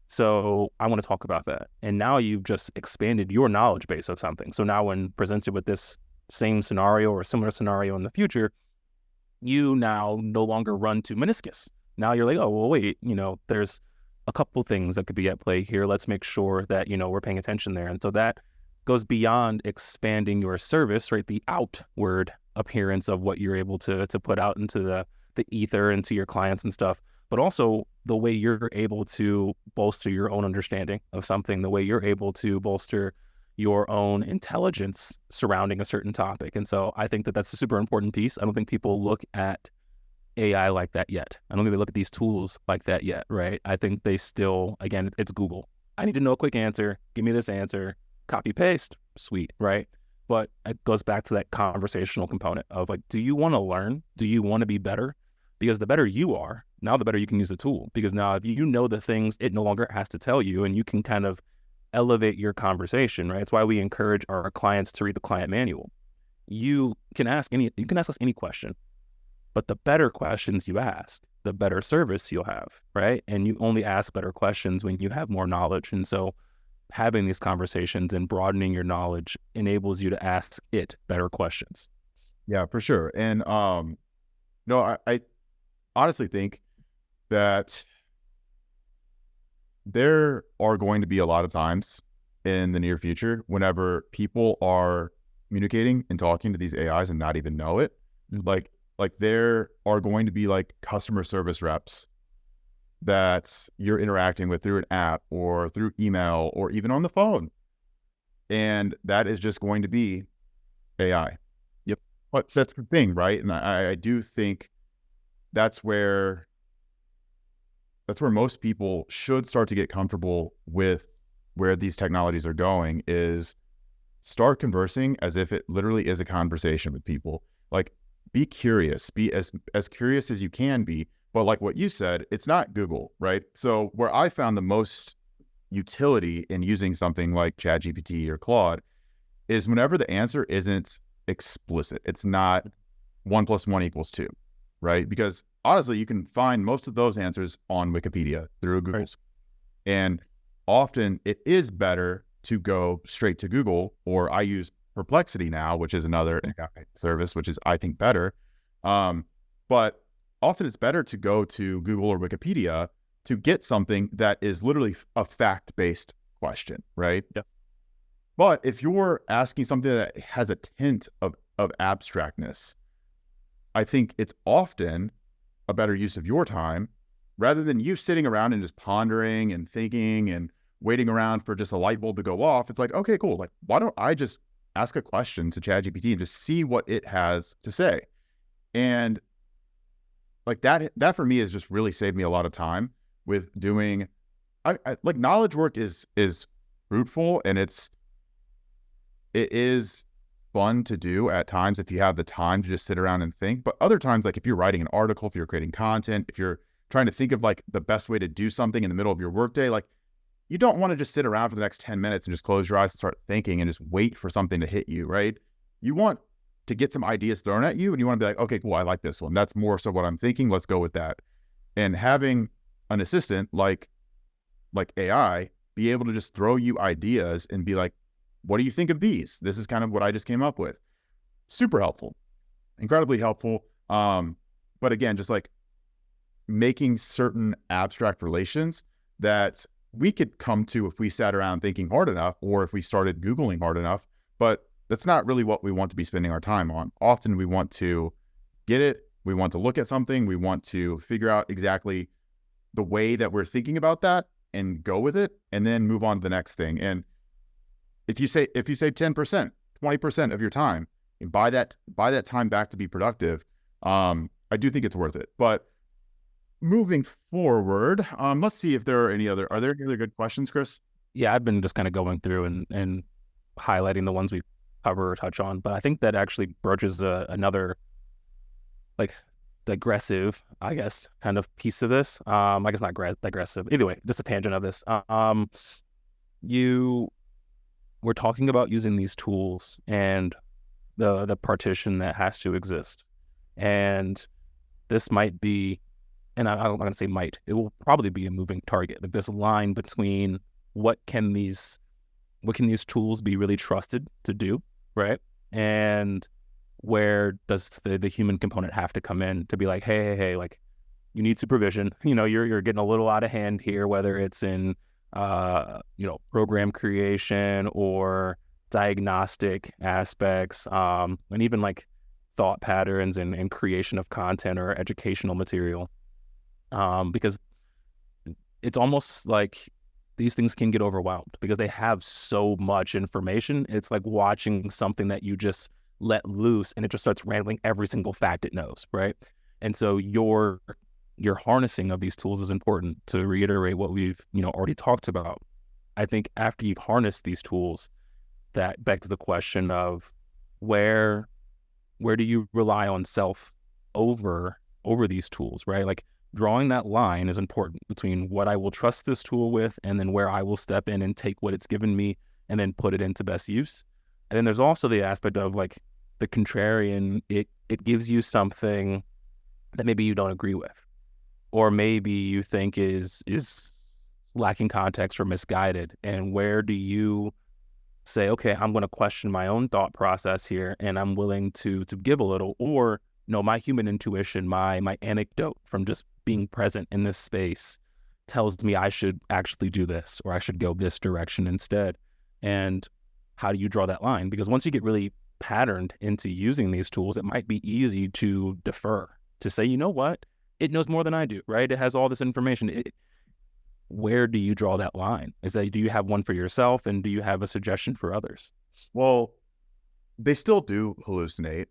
Speaker 1: So I want to talk about that. And now you've just expanded your knowledge base of something. So now when presented with this same scenario or similar scenario in the future, you now no longer run to meniscus. Now you're like, oh, well, wait, there's a couple things that could be at play here. Let's make sure that, we're paying attention there. And so that goes beyond expanding your service, right? The outward appearance of what you're able to put out into the ether and to your clients and stuff, but also the way you're able to bolster your own understanding of something, the way you're able to bolster your own intelligence surrounding a certain topic. And so I think that that's a super important piece. I don't think people look at AI like that yet. I don't think they look at these tools like that yet, right? I think they still, again, it's Google. I need to know a quick answer. Give me this answer. Copy, paste. Sweet, right? But it goes back to that conversational component of like, do you want to learn? Do you want to be better? Because the better you are, now the better you can use the tool. Because now if you know the things it no longer has to tell you, and you can kind of elevate your conversation, right? It's why we encourage our clients to read the client manual. You can ask us any question, but the better questions you ask, the better service you'll have, right? And you only ask better questions when you have more knowledge. And so having these conversations and broadening your knowledge enables you to ask it better questions.
Speaker 2: Yeah, for sure. And no, I honestly think that there are going to be a lot of times in the near future whenever people are communicating and talking to these AIs and not even know it. Like there are going to be like customer service reps that you're interacting with through an app or through email or even on the phone. And that is just going to be AI.
Speaker 1: Yep.
Speaker 2: But that's the thing, right? And I do think that's where most people should start to get comfortable with where these technologies are going, is start conversing as if it literally is a conversation with people. Like, be curious, be as curious as you can be. But like what you said, it's not Google, right? So where I found the most utility in using something like ChatGPT or Claude is whenever the answer isn't explicit. It's not 1 + 1 = 2, right? Because honestly, you can find most of those answers on Wikipedia through Google. Right. And often it is better to go straight to Google, or I use Perplexity now, which is another service, which is, I think, better. But often it's better to go to Google or Wikipedia to get something that is literally a fact-based question, right?
Speaker 1: Yeah.
Speaker 2: But if you're asking something that has a tint of abstractness, I think it's often a better use of your time rather than you sitting around and just pondering and thinking and waiting around for just a light bulb to go off. It's like, okay, cool. Like, why don't I just ask a question to ChatGPT and just see what it has to say? And like that for me has just really saved me a lot of time with doing, I like, knowledge work is fruitful, and it is fun to do at times if you have the time to just sit around and think. But other times, like if you're writing an article, if you're creating content, if you're trying to think of like the best way to do something in the middle of your workday, like you don't want to just sit around for the next 10 minutes and just close your eyes and start thinking and just wait for something to hit you, right? You want to get some ideas thrown at you, and you want to be like, okay, cool, I like this one. That's more so what I'm thinking. Let's go with that. And having an assistant like AI be able to just throw you ideas and be like, what do you think of these? This is kind of what I just came up with. Super helpful, incredibly helpful. But again, just like making certain abstract relations that we could come to if we sat around thinking hard enough, or if we started Googling hard enough, but that's not really what we want to be spending our time on. Often we want to get it. We want to look at something. We want to figure out exactly the way that we're thinking about that and go with it, and then move on to the next thing. And if you say 10%, 20% of your time, and buy that time back to be productive, I do think it's worth it. But moving forward, let's see if there are any other good questions, Chris?
Speaker 1: Yeah, I've been just kind of going through and highlighting the ones we cover or touch on, but I think that actually broaches another like digressive, I guess, kind of piece of this. I guess not digressive. Either way, just a tangent of this. You We're talking about using these tools and the partition that has to exist, and this might be, and I'm not going to say might. It will probably be a moving target. Like this line between what can these tools be really trusted to do, right? And where does the human component have to come in to be like, hey, like you need supervision. You're getting a little out of hand here, whether it's in program creation or diagnostic aspects, and even like thought patterns and creation of content or educational material. Because it's almost like these things can get overwhelmed because they have so much information. It's like watching something that you just let loose and it just starts rambling every single fact it knows, right? And so your harnessing of these tools is important. To reiterate what we've already talked about, I think after you've harnessed these tools, that begs the question of where do you rely on self over these tools, right? Like drawing that line is important between what I will trust this tool with and then where I will step in and take what it's given me and then put it into best use. And then there's also the aspect of like the contrarian. It gives you something that maybe you don't agree with, or maybe you think is lacking context or misguided. And where do you say, okay, I'm going to question my own thought process here, and I'm willing to give a little, or no, my human intuition, my anecdote from just being present in this space tells me I should actually do this, or I should go this direction instead. And how do you draw that line? Because once you get really patterned into using these tools, it might be easy to defer, to say, you know what, it knows more than I do, right? It has all this information. Where do you draw that line? Do you have one for yourself, and do you have a suggestion for others?
Speaker 2: Well, they still do hallucinate.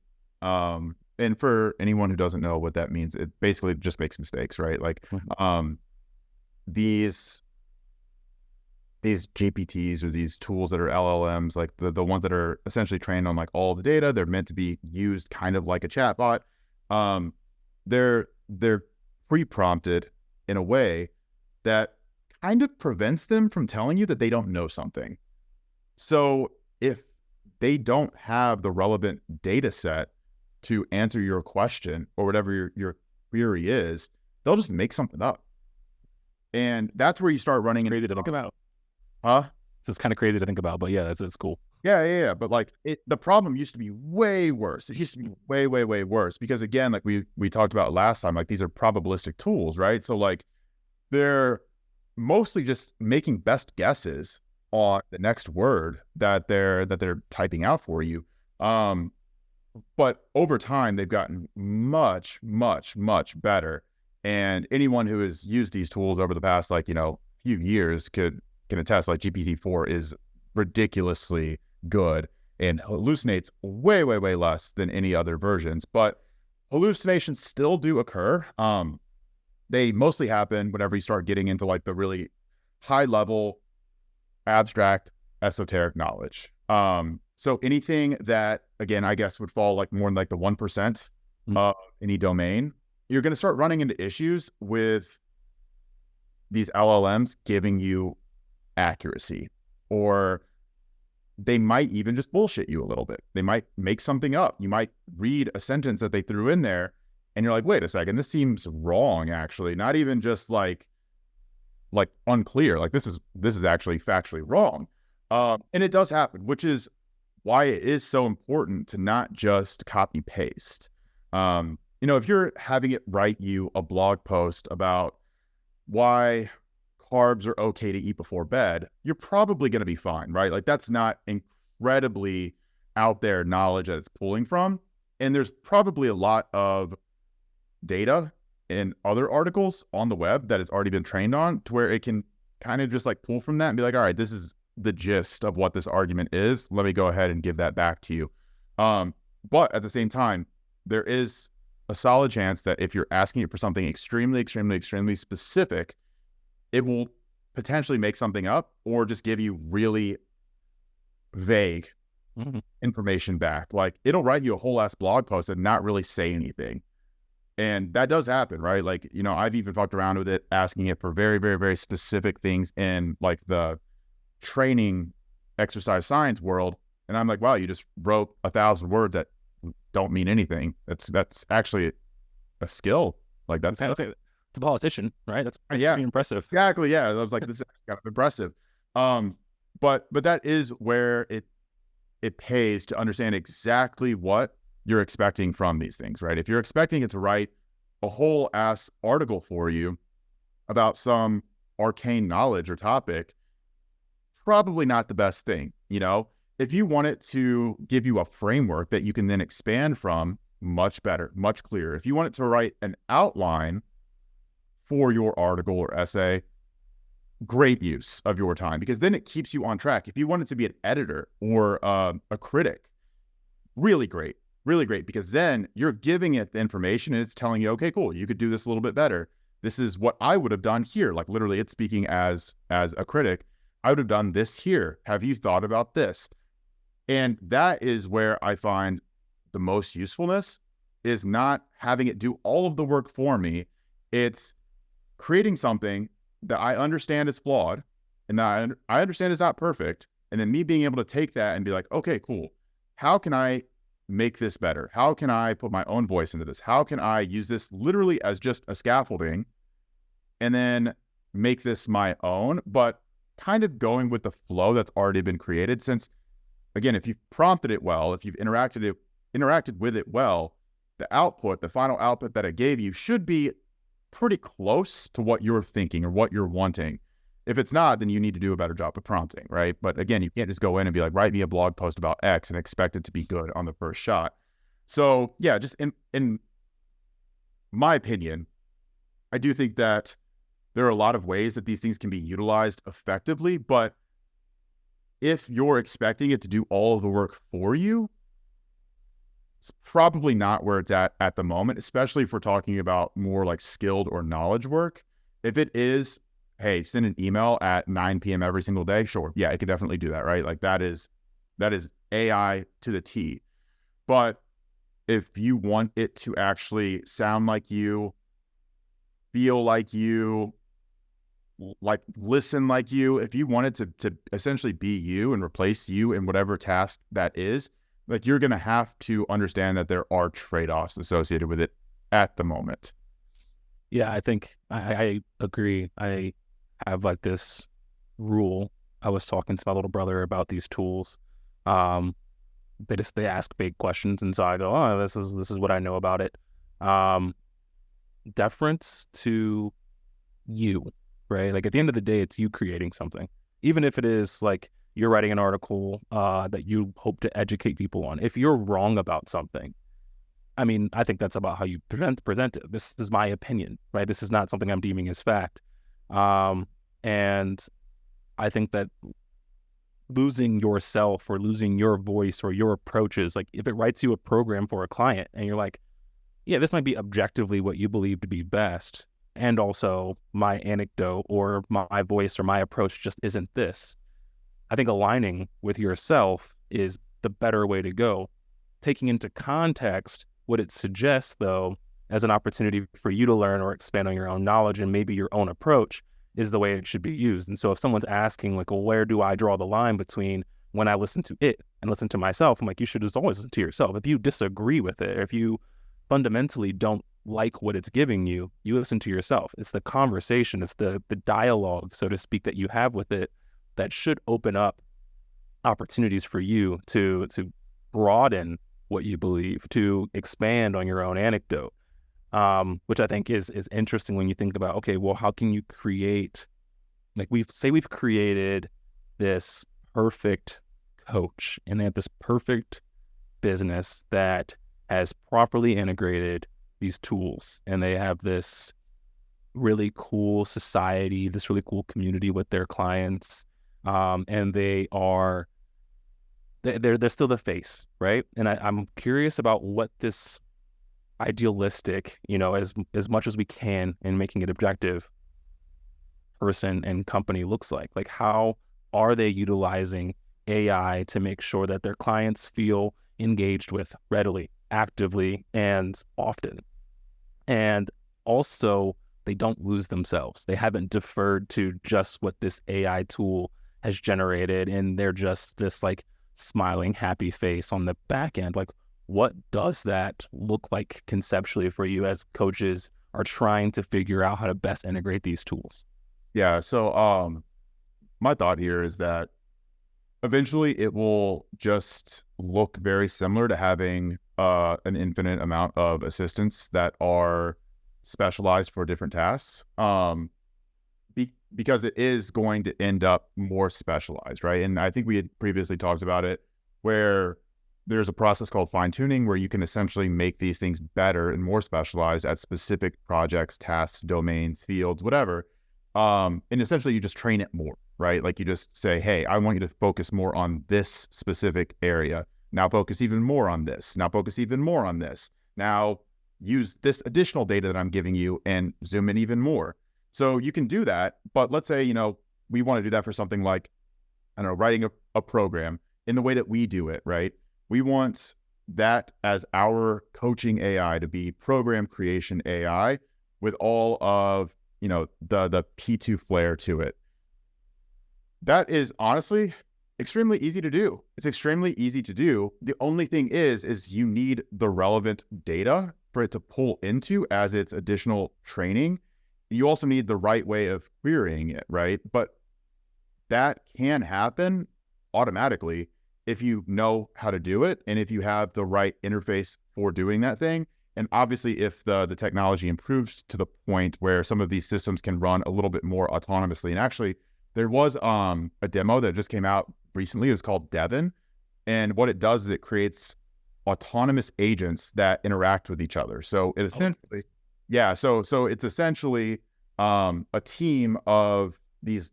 Speaker 2: And for anyone who doesn't know what that means, it basically just makes mistakes, right? Like, these GPTs or these tools that are LLMs, like the ones that are essentially trained on like all the data, they're meant to be used kind of like a chatbot. They're pre-prompted in a way that kind of prevents them from telling you that they don't know something. So if they don't have the relevant data set to answer your question or whatever your query is, they'll just make something up. And that's where you start running into...
Speaker 1: Crazy to think about.
Speaker 2: Huh?
Speaker 1: It's kind of crazy to think about, but yeah, it's cool.
Speaker 2: Yeah. But like the problem used to be way worse. It used to be way worse because again, like we talked about last time, like these are probabilistic tools, right? So like they're mostly just making best guesses on the next word that they're typing out for you. But over time, they've gotten much better. And anyone who has used these tools over the past, few years can attest, like GPT-4 is ridiculously good and hallucinates way less than any other versions. But hallucinations still do occur. They mostly happen whenever you start getting into like the really high level, abstract, esoteric knowledge. So anything that, again, I guess would fall like more in like the 1% of any domain, you're going to start running into issues with these LLMs giving you accuracy, or they might even just bullshit you a little bit. They might make something up. You might read a sentence that they threw in there and you're like, wait a second, this seems wrong, actually. Not even just like unclear. Like this is actually factually wrong. And it does happen, which is why it is so important to not just copy paste. If you're having it write you a blog post about why carbs are okay to eat before bed, you're probably going to be fine, right? Like that's not incredibly out there knowledge that it's pulling from. And there's probably a lot of data in other articles on the web that it's already been trained on to where it can kind of just like pull from that and be like, all right, this is the gist of what this argument is. Let me go ahead and give that back to you. But at the same time, there is a solid chance that if you're asking it for something extremely specific, it will potentially make something up or just give you really vague information back. Like it'll write you a whole ass blog post and not really say anything. And that does happen, right? Like, you know, I've even fucked around with it, asking it for very, very, very specific things in like the training exercise science world. And I'm like, wow, you just wrote 1,000 words that don't mean anything. That's actually a skill. Like that's
Speaker 1: it's a politician, right? That's pretty impressive.
Speaker 2: Exactly. Yeah. I was like, this is kind of impressive. But that is where it pays to understand exactly what you're expecting from these things, right? If you're expecting it to write a whole ass article for you about some arcane knowledge or topic, probably not the best thing. You know, if you want it to give you a framework that you can then expand from, much better, much clearer. If you want it to write an outline for your article or essay, great use of your time, because then it keeps you on track. If you want it to be an editor or a critic, really great, because then you're giving it the information and it's telling you, okay, cool, you could do this a little bit better. This is what I would have done here. Like literally it's speaking as a critic. I would have done this here. Have you thought about this? And that is where I find the most usefulness, is not having it do all of the work for me. It's creating something that I understand is flawed and that I understand is not perfect. And then me being able to take that and be like, okay, cool. How can I make this better? How can I put my own voice into this? How can I use this literally as just a scaffolding and then make this my own, but kind of going with the flow that's already been created? Since, again, if you've prompted it well, if you've interacted with it well, the final output that it gave you should be pretty close to what you're thinking or what you're wanting. If it's not, then you need to do a better job of prompting, right? But again, you can't just go in and be like, write me a blog post about X and expect it to be good on the first shot. So yeah, just in my opinion, I do think that there are a lot of ways that these things can be utilized effectively, but if you're expecting it to do all of the work for you, it's probably not where it's at the moment, especially if we're talking about more like skilled or knowledge work. If it is, hey, send an email at 9 p.m. every single day, sure. Yeah, it could definitely do that, right? Like that is AI to the T. But if you want it to actually sound like you, feel like you, like listen like you, if you want it to essentially be you and replace you in whatever task that is, like you're going to have to understand that there are trade-offs associated with it at the moment.
Speaker 1: Yeah, I think I agree. I have like this rule. I was talking to my little brother about these tools. They ask big questions, and so I go, oh, this is what I know about it. Deference to you, right? Like at the end of the day, it's you creating something, even if it is like you're writing an article that you hope to educate people on. If you're wrong about something, I mean, I think that's about how you present it. This is my opinion, right? This is not something I'm deeming as fact. And I think that losing yourself or losing your voice or your approaches, like if it writes you a program for a client and you're like, yeah, this might be objectively what you believe to be best, and also my anecdote or my voice or my approach just isn't this. I think aligning with yourself is the better way to go. Taking into context what it suggests, though, as an opportunity for you to learn or expand on your own knowledge and maybe your own approach is the way it should be used. And so if someone's asking, like, well, where do I draw the line between when I listen to it and listen to myself? I'm like, you should just always listen to yourself. If you disagree with it, or if you fundamentally don't like what it's giving you, you listen to yourself. It's the conversation, it's the dialogue, so to speak, that you have with it that should open up opportunities for you to broaden what you believe, to expand on your own anecdote, which I think is interesting when you think about, okay, well, how can you create, like we've created this perfect coach and they have this perfect business that has properly integrated these tools, and they have this really cool society, this really cool community with their clients, and they're still the face, right? And I'm curious about what this idealistic, as much as we can in making it objective, person and company looks like. Like, how are they utilizing AI to make sure that their clients feel engaged with readily, actively, and often? And also, they don't lose themselves. They haven't deferred to just what this AI tool has generated, and they're just this like smiling, happy face on the back end. Like, what does that look like conceptually for you as coaches are trying to figure out how to best integrate these tools?
Speaker 2: Yeah. So my thought here is that eventually it will just look very similar to having an infinite amount of assistants that are specialized for different tasks. Because it is going to end up more specialized, right? And I think we had previously talked about it, where there's a process called fine tuning where you can essentially make these things better and more specialized at specific projects, tasks, domains, fields, whatever. And essentially you just train it more, right? Like you just say, hey, I want you to focus more on this specific area. Now focus even more on this. Now focus even more on this. Now use this additional data that I'm giving you and zoom in even more. So you can do that, but let's say, we want to do that for something like, I don't know, writing a program in the way that we do it, right? We want that as our coaching AI to be program creation AI with all of, the P2 flair to it. That is honestly extremely easy to do. It's extremely easy to do. The only thing is you need the relevant data for it to pull into as its additional training. You also need the right way of querying it, right? But that can happen automatically if you know how to do it and if you have the right interface for doing that thing. And obviously, if the technology improves to the point where some of these systems can run a little bit more autonomously. And actually, there was a demo that just came out recently. It was called Devin. And what it does is it creates autonomous agents that interact with each other. So it essentially... Yeah, so it's essentially a team of these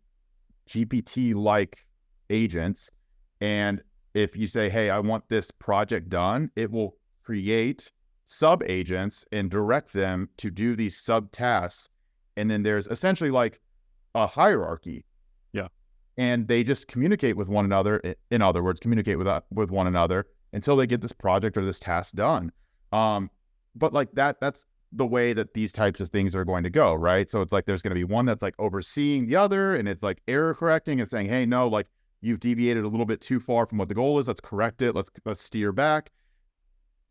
Speaker 2: GPT-like agents, and if you say, hey, I want this project done, it will create sub-agents and direct them to do these sub-tasks, and then there's essentially like a hierarchy.
Speaker 1: Yeah.
Speaker 2: And they just communicate with one another, in other words, communicate with one another until they get this project or this task done. But like that's the way that these types of things are going to go, right? So it's like there's going to be one that's like overseeing the other, and it's like error correcting and saying, hey, no, like you've deviated a little bit too far from what the goal is. Let's correct it. Let's steer back.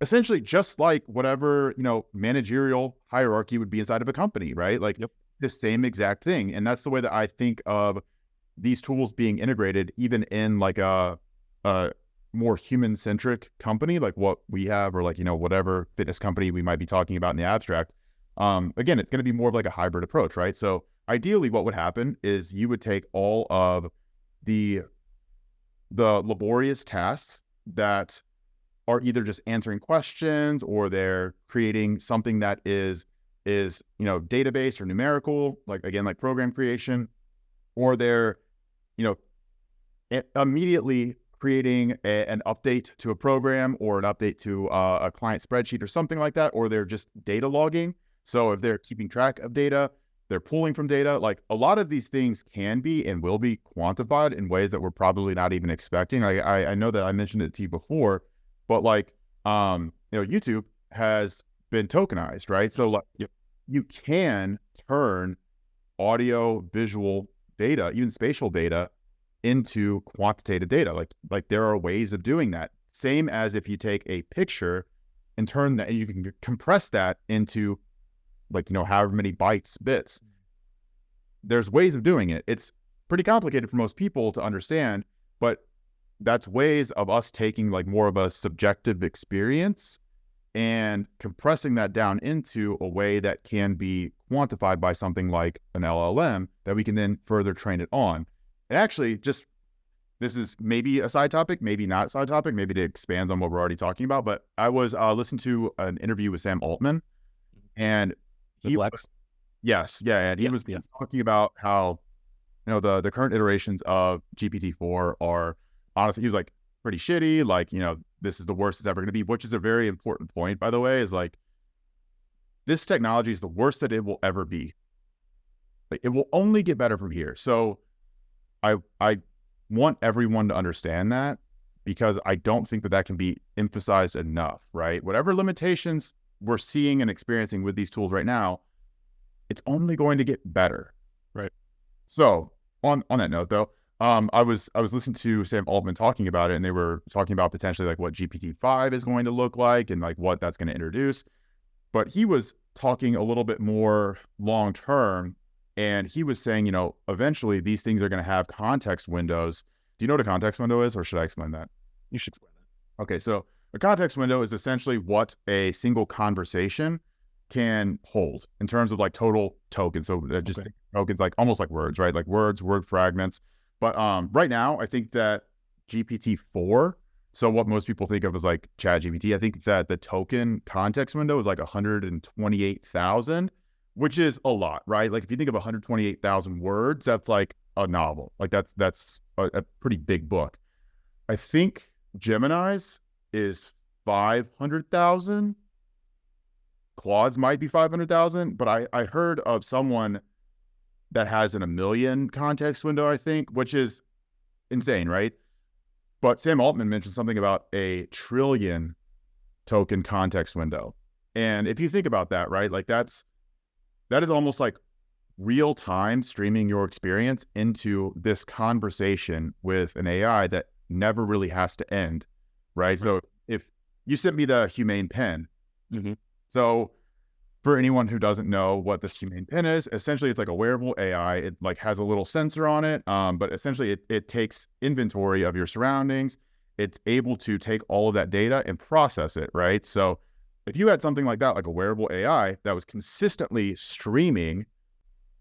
Speaker 2: Essentially, just like whatever managerial hierarchy would be inside of a company, right? Like the same exact thing. And that's the way that I think of these tools being integrated, even in like a more human-centric company like what we have, or like, whatever fitness company we might be talking about in the abstract. Again, it's going to be more of like a hybrid approach, right? So ideally what would happen is you would take all of the laborious tasks that are either just answering questions or they're creating something that is database or numerical, like again, like program creation, or they're, immediately creating an update to a program or an update to a client spreadsheet or something like that, or they're just data logging. So if they're keeping track of data, they're pulling from data. Like a lot of these things can be and will be quantified in ways that we're probably not even expecting. I know that I mentioned it to you before, but like, YouTube has been tokenized, right? So like you can turn audio, visual data, even spatial data, into quantitative data. Like there are ways of doing that. Same as if you take a picture and turn that, and you can compress that into like, however many bits. There's ways of doing it. It's pretty complicated for most people to understand, but that's ways of us taking like more of a subjective experience and compressing that down into a way that can be quantified by something like an LLM that we can then further train it on. And actually, this is maybe a side topic, maybe not a side topic, maybe it expands on what we're already talking about, but I was listening to an interview with Sam Altman, and he was, and he was talking about how, the current iterations of GPT-4 are honestly, he was like, pretty shitty, like, this is the worst it's ever going to be, which is a very important point, by the way, is like, this technology is the worst that it will ever be. Like, it will only get better from here. So I want everyone to understand that, because I don't think that that can be emphasized enough, right? Whatever limitations we're seeing and experiencing with these tools right now, it's only going to get better.
Speaker 1: Right.
Speaker 2: So on that note though, I was listening to Sam Altman talking about it, and they were talking about potentially like what GPT-5 is going to look like and like what that's going to introduce. But he was talking a little bit more long term, and he was saying, you know, eventually these things are going to have context windows. Do you know what a context window is, or should I explain that?
Speaker 1: You should explain that.
Speaker 2: Okay, so a context window is essentially what a single conversation can hold in terms of like total tokens. So just tokens, like almost like words, right? Like words, word fragments. But right now, I think that GPT-4, so what most people think of as like ChatGPT, I think that the token context window is like 128,000, which is a lot, right? Like if you think of 128,000 words, that's like a novel. Like that's a pretty big book. I think Gemini's is 500,000. Claude's might be 500,000, but I heard of someone that has a million context window, I think, which is insane, right? But Sam Altman mentioned something about a trillion token context window. And if you think about that, right, like that is almost like real time streaming your experience into this conversation with an AI that never really has to end, right? So if you sent me the Humane Pen, so for anyone who doesn't know what this Humane Pen is, essentially it's like a wearable AI. It like has a little sensor on it, but essentially it takes inventory of your surroundings. It's able to take all of that data and process it, right? So if you had something like that, like a wearable AI that was consistently streaming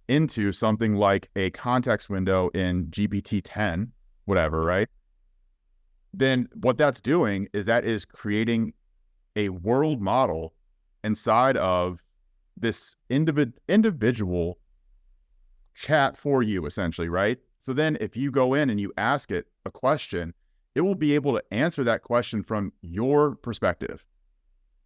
Speaker 2: into something like a context window in GPT-10, whatever, right? Then what that's doing is that is creating a world model inside of this individual chat for you, essentially, right? So then if you go in and you ask it a question, it will be able to answer that question from your perspective,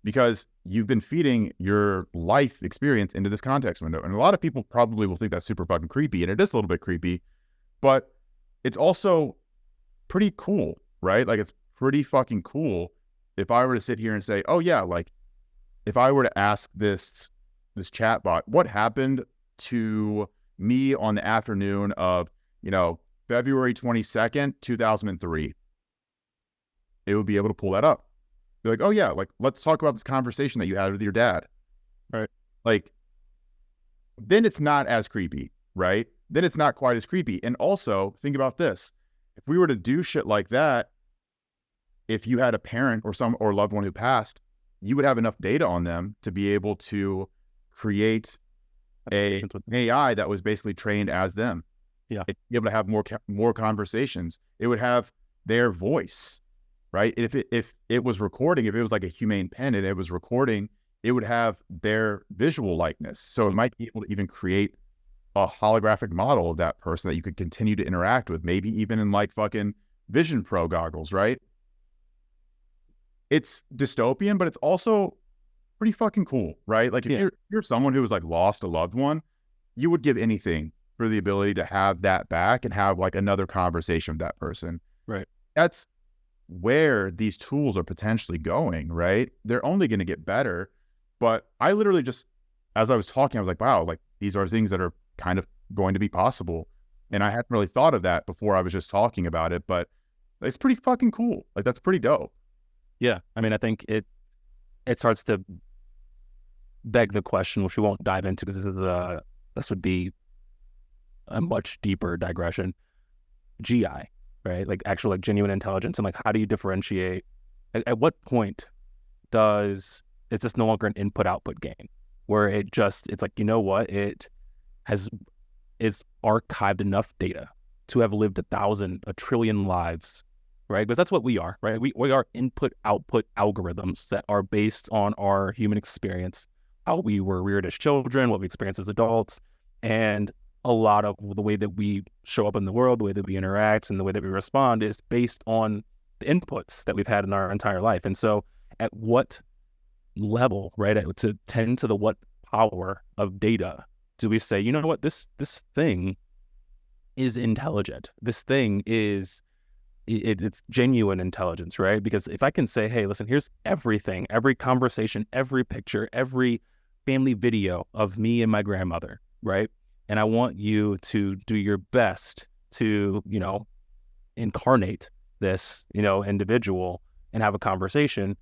Speaker 2: because you've been feeding your life experience into this context window. And a lot of people probably will think that's super fucking creepy, and it is a little bit creepy, but it's also pretty cool, right? Like it's pretty fucking cool if I were to sit here and say, oh yeah, like if I were to ask this chatbot, what happened to me on the afternoon of, you know, February 22nd, 2003, it would be able to pull that up. Be like, oh yeah, like let's talk about this conversation that you had with your dad.
Speaker 1: Right.
Speaker 2: Like, then it's not as creepy, right? Then it's not quite as creepy. And also think about this. If we were to do shit like that, if you had a parent or loved one who passed, you would have enough data on them to be able to create an AI that was basically trained as them.
Speaker 1: Yeah.
Speaker 2: It'd be able to have more conversations. It would have their voice, right? If it was recording, if it was like a Humane Pen and it was recording, it would have their visual likeness. So it might be able to even create a holographic model of that person that you could continue to interact with, maybe even in like fucking Vision Pro goggles, right? It's dystopian, but it's also pretty fucking cool, right? Like if you're someone who was like lost a loved one, you would give anything for the ability to have that back and have like another conversation with that person.
Speaker 1: Right.
Speaker 2: That's where these tools are potentially going, right? They're only going to get better. But I literally just, as I was talking, I was like, wow, like these are things that are kind of going to be possible. And I hadn't really thought of that before I was just talking about it, but it's pretty fucking cool. Like that's pretty dope.
Speaker 1: Yeah. I mean, I think it starts to beg the question, which we won't dive into because this would be a much deeper digression. GI, right? Like actual like genuine intelligence, and like how do you differentiate? At what point is this no longer an input-output game where it's like, you know what, it's archived enough data to have lived 1,000, 1 trillion lives, right? Because that's what we are, right? We are input-output algorithms that are based on our human experience, how we were reared as children, what we experience as adults, and a lot of the way that we show up in the world, the way that we interact, and the way that we respond is based on the inputs that we've had in our entire life. And so at what level, right, to tend to the what power of data do we say, you know what, this thing is intelligent. This thing is it's genuine intelligence, right? Because if I can say, hey, listen, here's everything, every conversation, every picture, every family video of me and my grandmother, right? And I want you to do your best to, incarnate this, individual and have a conversation,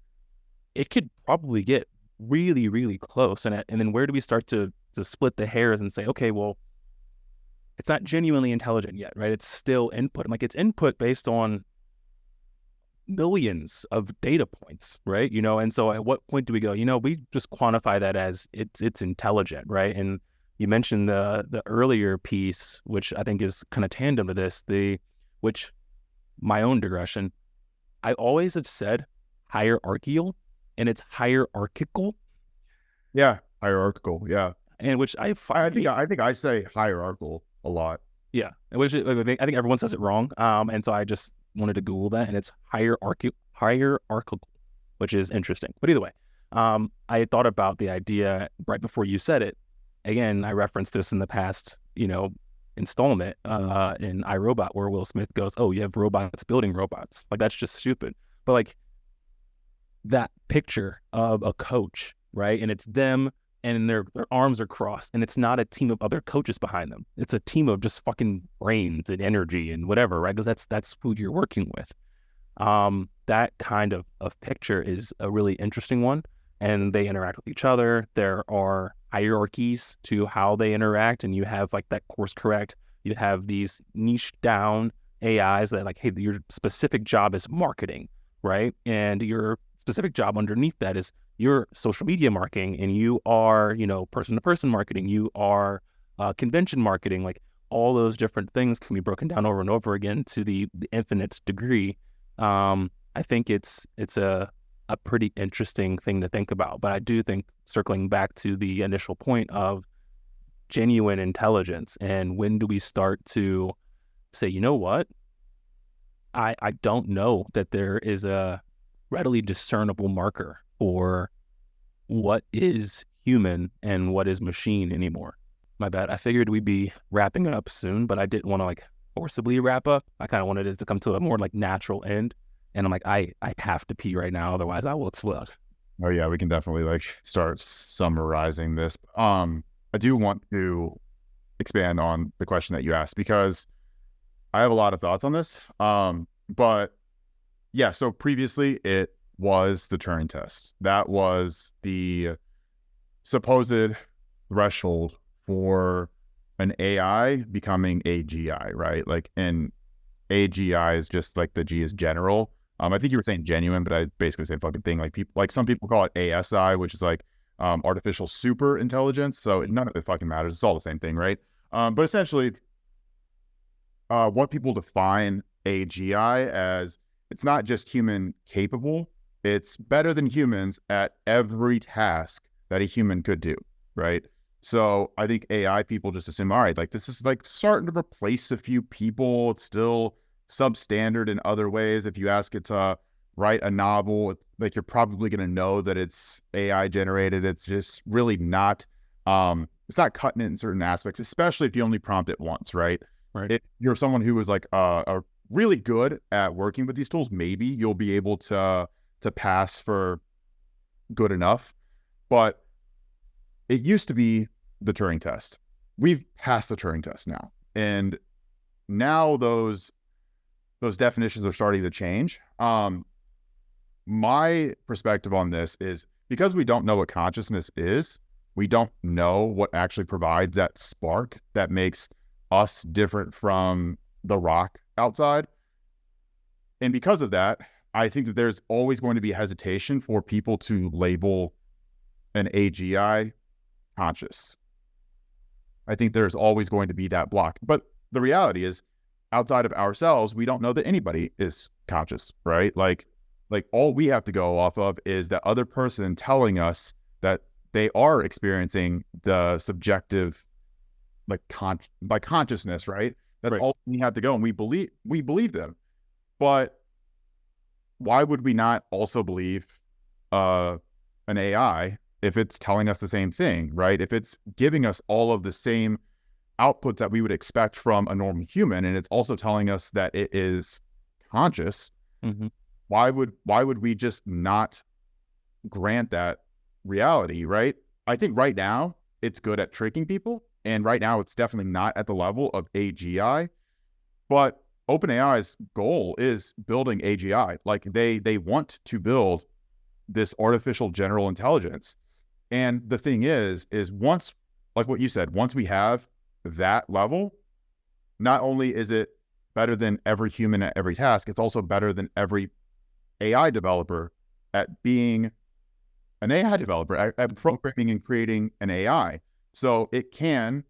Speaker 1: it could probably get really, really close. And then where do we start to split the hairs and say, okay, well, it's not genuinely intelligent yet, right? It's still input. Like it's input based on millions of data points, right? And so at what point do we go, we just quantify that as it's intelligent, right? And you mentioned the earlier piece, which I think is kind of tandem to this, which my own digression, I always have said hierarchical, and it's hierarchical.
Speaker 2: Yeah, hierarchical. Yeah,
Speaker 1: and which I
Speaker 2: think I say hierarchical a lot.
Speaker 1: Yeah, which I think everyone says it wrong. And so I just wanted to Google that, and it's hierarchical, which is interesting. But either way, I had thought about the idea right before you said it. Again, I referenced this in the past, installment in iRobot, where Will Smith goes, "Oh, you have robots building robots." Like that's just stupid. But like that picture of a coach, right? And it's them and their arms are crossed, and it's not a team of other coaches behind them. It's a team of just fucking brains and energy and whatever, right? Because that's who you're working with. That kind of picture is a really interesting one, and they interact with each other. There are hierarchies to how they interact, and you have like that course correct. You have these niche down AIs that like, hey, your specific job is marketing, right? And your specific job underneath that is your social media marketing, and you are, person-to-person marketing, you are convention marketing. Like all those different things can be broken down over and over again to the infinite degree. I think it's a pretty interesting thing to think about. But I do think, circling back to the initial point of genuine intelligence, and when do we start to say, you know what, I don't know that there is a readily discernible marker for what is human and what is machine anymore. My bad. I figured we'd be wrapping up soon, but I didn't want to like forcibly wrap up. I kind of wanted it to come to a more like natural end. And I'm like, I have to pee right now, otherwise I will explode.
Speaker 2: Oh yeah, we can definitely like start summarizing this. I do want to expand on the question that you asked, because I have a lot of thoughts on this. But yeah, so previously it was the Turing test. That was the supposed threshold for an AI becoming AGI, right? Like, and AGI is just like the G is general. I think you were saying genuine, but I basically say fucking thing. Like people, like some people call it ASI, which is like artificial super intelligence. So none of it fucking matters. It's all the same thing, right? But essentially, what people define AGI as, it's not just human capable, it's better than humans at every task that a human could do, right? So I think AI people just assume, all right, like this is like starting to replace a few people. It's still substandard in other ways. If you ask it to write a novel, like you're probably going to know that it's AI generated. It's just really not, it's not cutting it in certain aspects, especially if you only prompt it once, right?
Speaker 1: Right.
Speaker 2: If you're someone who is like a really good at working with these tools, maybe you'll be able to pass for good enough. But it used to be the Turing test. We've passed the Turing test now. And now those definitions are starting to change. My perspective on this is, because we don't know what consciousness is, we don't know what actually provides that spark that makes us different from the rock outside. And because of that, I think that there's always going to be hesitation for people to label an AGI conscious. I think there's always going to be that block. But the reality is, outside of ourselves, we don't know that anybody is conscious, right? Like all we have to go off of is that other person telling us that they are experiencing the subjective, like by consciousness, right? That's right. All we have to go, and we believe them. But why would we not also believe an AI if it's telling us the same thing, right? If it's giving us all of the same outputs that we would expect from a normal human, and it's also telling us that it is conscious,
Speaker 1: Mm-hmm.
Speaker 2: why would we just not grant that reality, right? I think right now it's good at tricking people, and right now it's definitely not at the level of AGI. But OpenAI's goal is building AGI. Like they want to build this artificial general intelligence. And the thing is once, like what you said, once we have that level, not only is it better than every human at every task, it's also better than every AI developer at being an AI developer, at programming and creating an AI. So it can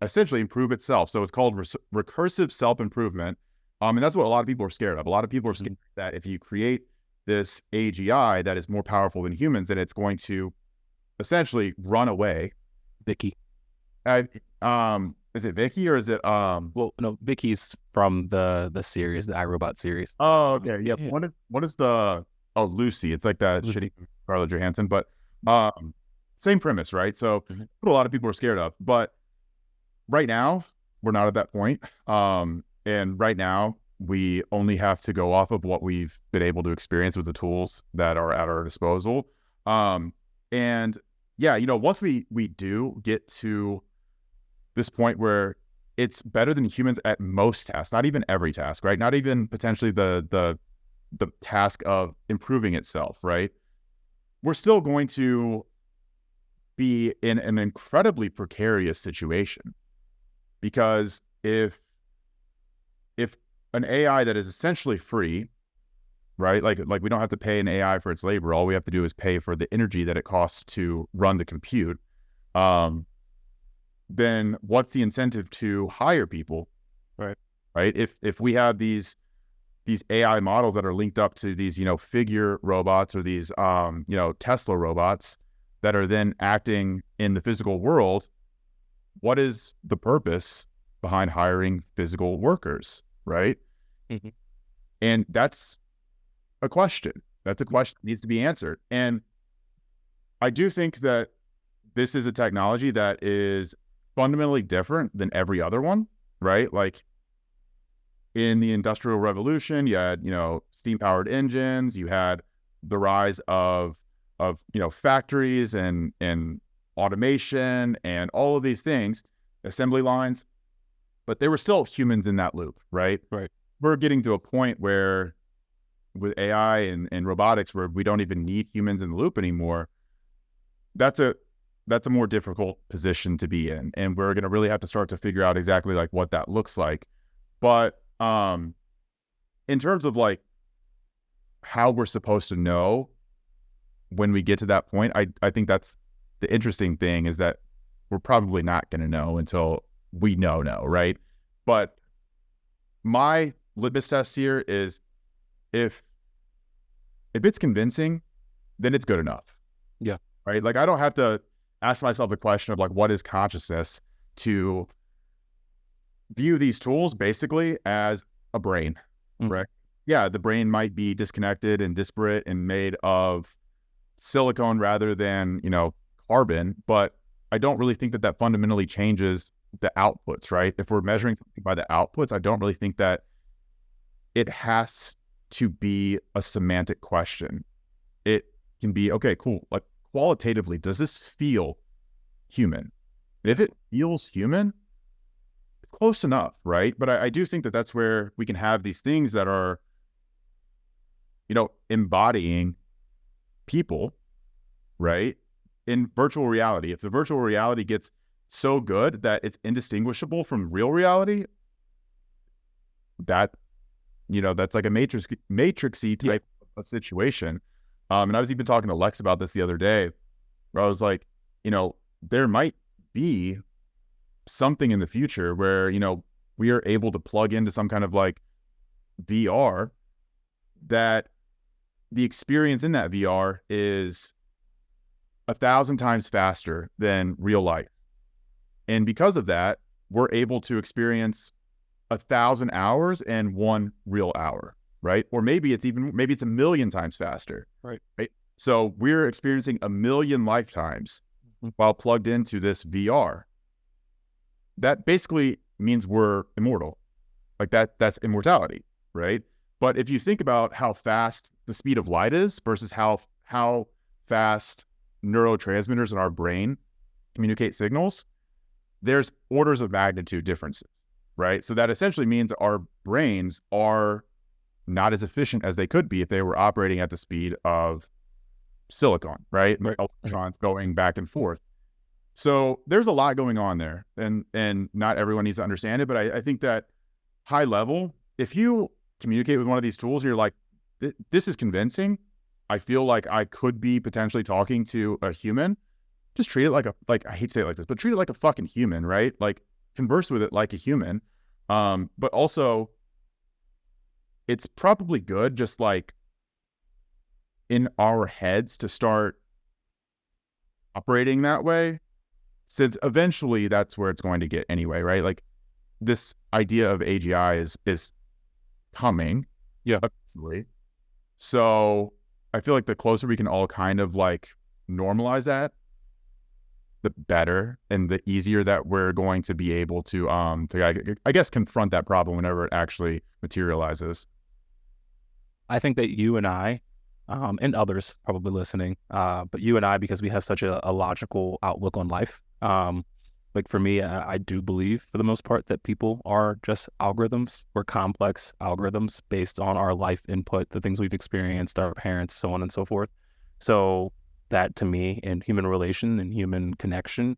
Speaker 2: essentially improve itself. So it's called recursive self-improvement. And that's what a lot of people are scared of. A lot of people are scared that if you create this AGI that is more powerful than humans, then it's going to essentially run away.
Speaker 1: Vicky.
Speaker 2: Is it Vicky or is it
Speaker 1: Well, no, Vicky's from the series, the iRobot series.
Speaker 2: Oh, okay. Yeah. What is the Lucy? It's like that
Speaker 1: Lucy.
Speaker 2: shitty Scarlett Johansson, but same premise, right? So what a lot of people are scared of. But right now, we're not at that point. And right now, we only have to go off of what we've been able to experience with the tools that are at our disposal. And yeah, you know, once we do get to this point where it's better than humans at most tasks, not even every task, right? Not even potentially the task of improving itself, right? We're still going to be in an incredibly precarious situation, because if an AI that is essentially free, right? Like we don't have to pay an AI for its labor. All we have to do is pay for the energy that it costs to run the compute. Then what's the incentive to hire people?
Speaker 1: Right.
Speaker 2: Right. If we have these AI models that are linked up to these, you know, Figure robots or these, you know, Tesla robots that are then acting in the physical world, what is the purpose behind hiring physical workers? Right.
Speaker 1: Mm-hmm.
Speaker 2: And that's a question. That's a question that needs to be answered. And I do think that this is a technology that is fundamentally different than every other one, right? Like in the Industrial Revolution, you had, you know, steam-powered engines, you had the rise of you know, factories and automation and all of these things, assembly lines, but there were still humans in that loop, right?
Speaker 1: Right.
Speaker 2: We're getting to a point where with AI and robotics where we don't even need humans in the loop anymore. That's a more difficult position to be in. And we're going to really have to start to figure out exactly like what that looks like. But in terms of like how we're supposed to know when we get to that point, I think that's the interesting thing, is that we're probably not going to know until we know, right? But my litmus test here is if it's convincing, then it's good enough.
Speaker 1: Yeah.
Speaker 2: Right. Like I don't have to ask myself the question of like, what is consciousness, to view these tools basically as a brain, right? Yeah. The brain might be disconnected and disparate and made of silicone rather than, you know, carbon, but I don't really think that fundamentally changes the outputs, right? If we're measuring something by the outputs, I don't really think that it has to be a semantic question. It can be, okay, cool. Like qualitatively, does this feel human? If it feels human, it's close enough, right? But I do think that that's where we can have these things that are, you know, embodying people, right? In virtual reality. If the virtual reality gets so good that it's indistinguishable from real reality, that, you know, that's like a matrixy type of situation. And I was even talking to Lex about this the other day, where I was like, you know, there might be something in the future where, you know, we are able to plug into some kind of like VR, that the experience in that VR is 1,000 times faster than real life. And because of that, we're able to experience 1,000 hours and 1 real hour, right? Or maybe it's 1 million times faster,
Speaker 1: right?
Speaker 2: So we're experiencing 1,000,000 lifetimes while plugged into this VR. That basically means we're immortal. Like that's immortality, right? But if you think about how fast the speed of light is versus how fast neurotransmitters in our brain communicate signals, there's orders of magnitude differences, right? So that essentially means our brains are not as efficient as they could be if they were operating at the speed of silicon, right? Electrons going back and forth. So there's a lot going on there, and not everyone needs to understand it. But I think that high level, if you communicate with one of these tools, you're like, this is convincing. I feel like I could be potentially talking to a human. Just treat it like I hate to say it like this, but treat it like a fucking human, right? Like converse with it like a human. But also, it's probably good just like in our heads to start operating that way, since eventually that's where it's going to get anyway, right? Like this idea of AGI is coming.
Speaker 1: Yeah.
Speaker 2: Absolutely. So I feel like the closer we can all kind of like normalize that, the better, and the easier that we're going to be able to I guess confront that problem whenever it actually materializes.
Speaker 1: I think that you and I, and others probably listening, but you and I, because we have such a logical outlook on life, like for me, I do believe for the most part that people are just algorithms. We're complex algorithms based on our life input, the things we've experienced, our parents, so on and so forth. So that to me in human relation and human connection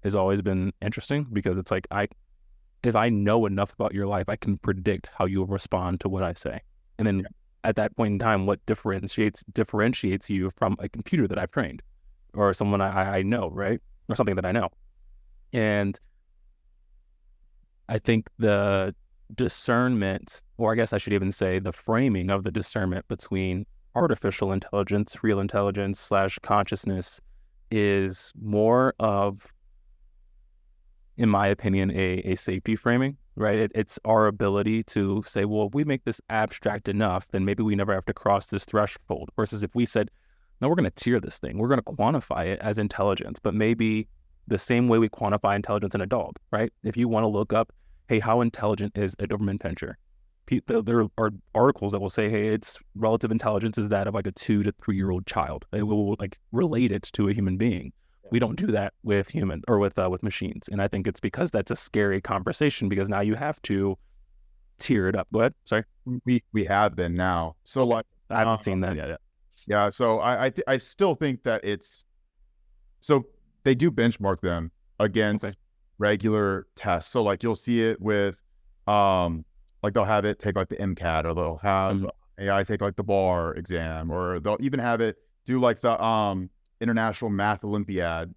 Speaker 1: has always been interesting, because it's like if I know enough about your life, I can predict how you'll respond to what I say. And then at that point in time, what differentiates you from a computer that I've trained, or someone I know, right? Or something that I know. And I think the discernment, or I guess I should even say the framing of the discernment between artificial intelligence, real intelligence / consciousness, is more of, in my opinion, a safety framing, right? It's our ability to say, well, if we make this abstract enough, then maybe we never have to cross this threshold. Versus if we said, no, we're going to tier this thing, we're going to quantify it as intelligence, but maybe the same way we quantify intelligence in a dog, right? If you want to look up, hey, how intelligent is a Doberman Pinscher? There are articles that will say, hey, its relative intelligence is that of like a 2 to 3 year old child. It will like relate it to a human being. We don't do that with with machines. And I think it's because that's a scary conversation, because now you have to tier it up. Go ahead. Sorry.
Speaker 2: We have been now. So like,
Speaker 1: I haven't seen that yet.
Speaker 2: Yeah. So I still think that so they do benchmark them against regular tests. So like you'll see it with, like they'll have it take like the MCAT, or they'll have AI take like the bar exam, or they'll even have it do like the International Math Olympiad,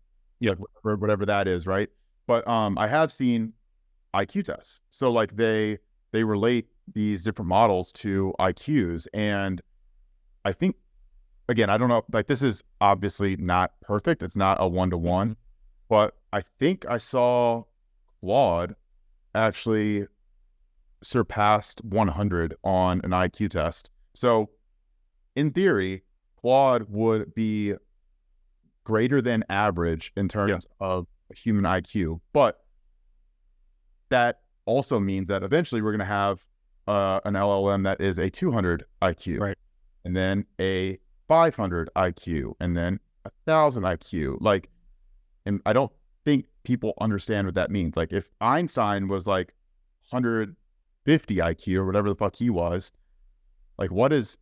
Speaker 2: or whatever that is, right? But I have seen IQ tests. So like they relate these different models to IQs, and I think, again, I don't know, like this is obviously not perfect. It's not a 1-to-1, but I think I saw Claude actually surpassed 100 on an IQ test. So in theory, Claude would be greater than average in terms of human IQ, but that also means that eventually we're going to have an LLM that is a 200 IQ,
Speaker 1: right?
Speaker 2: And then a 500 IQ, and then 1,000 IQ. Like, and I don't think people understand what that means. Like, if Einstein was like 150 IQ or whatever the fuck he was, like, what does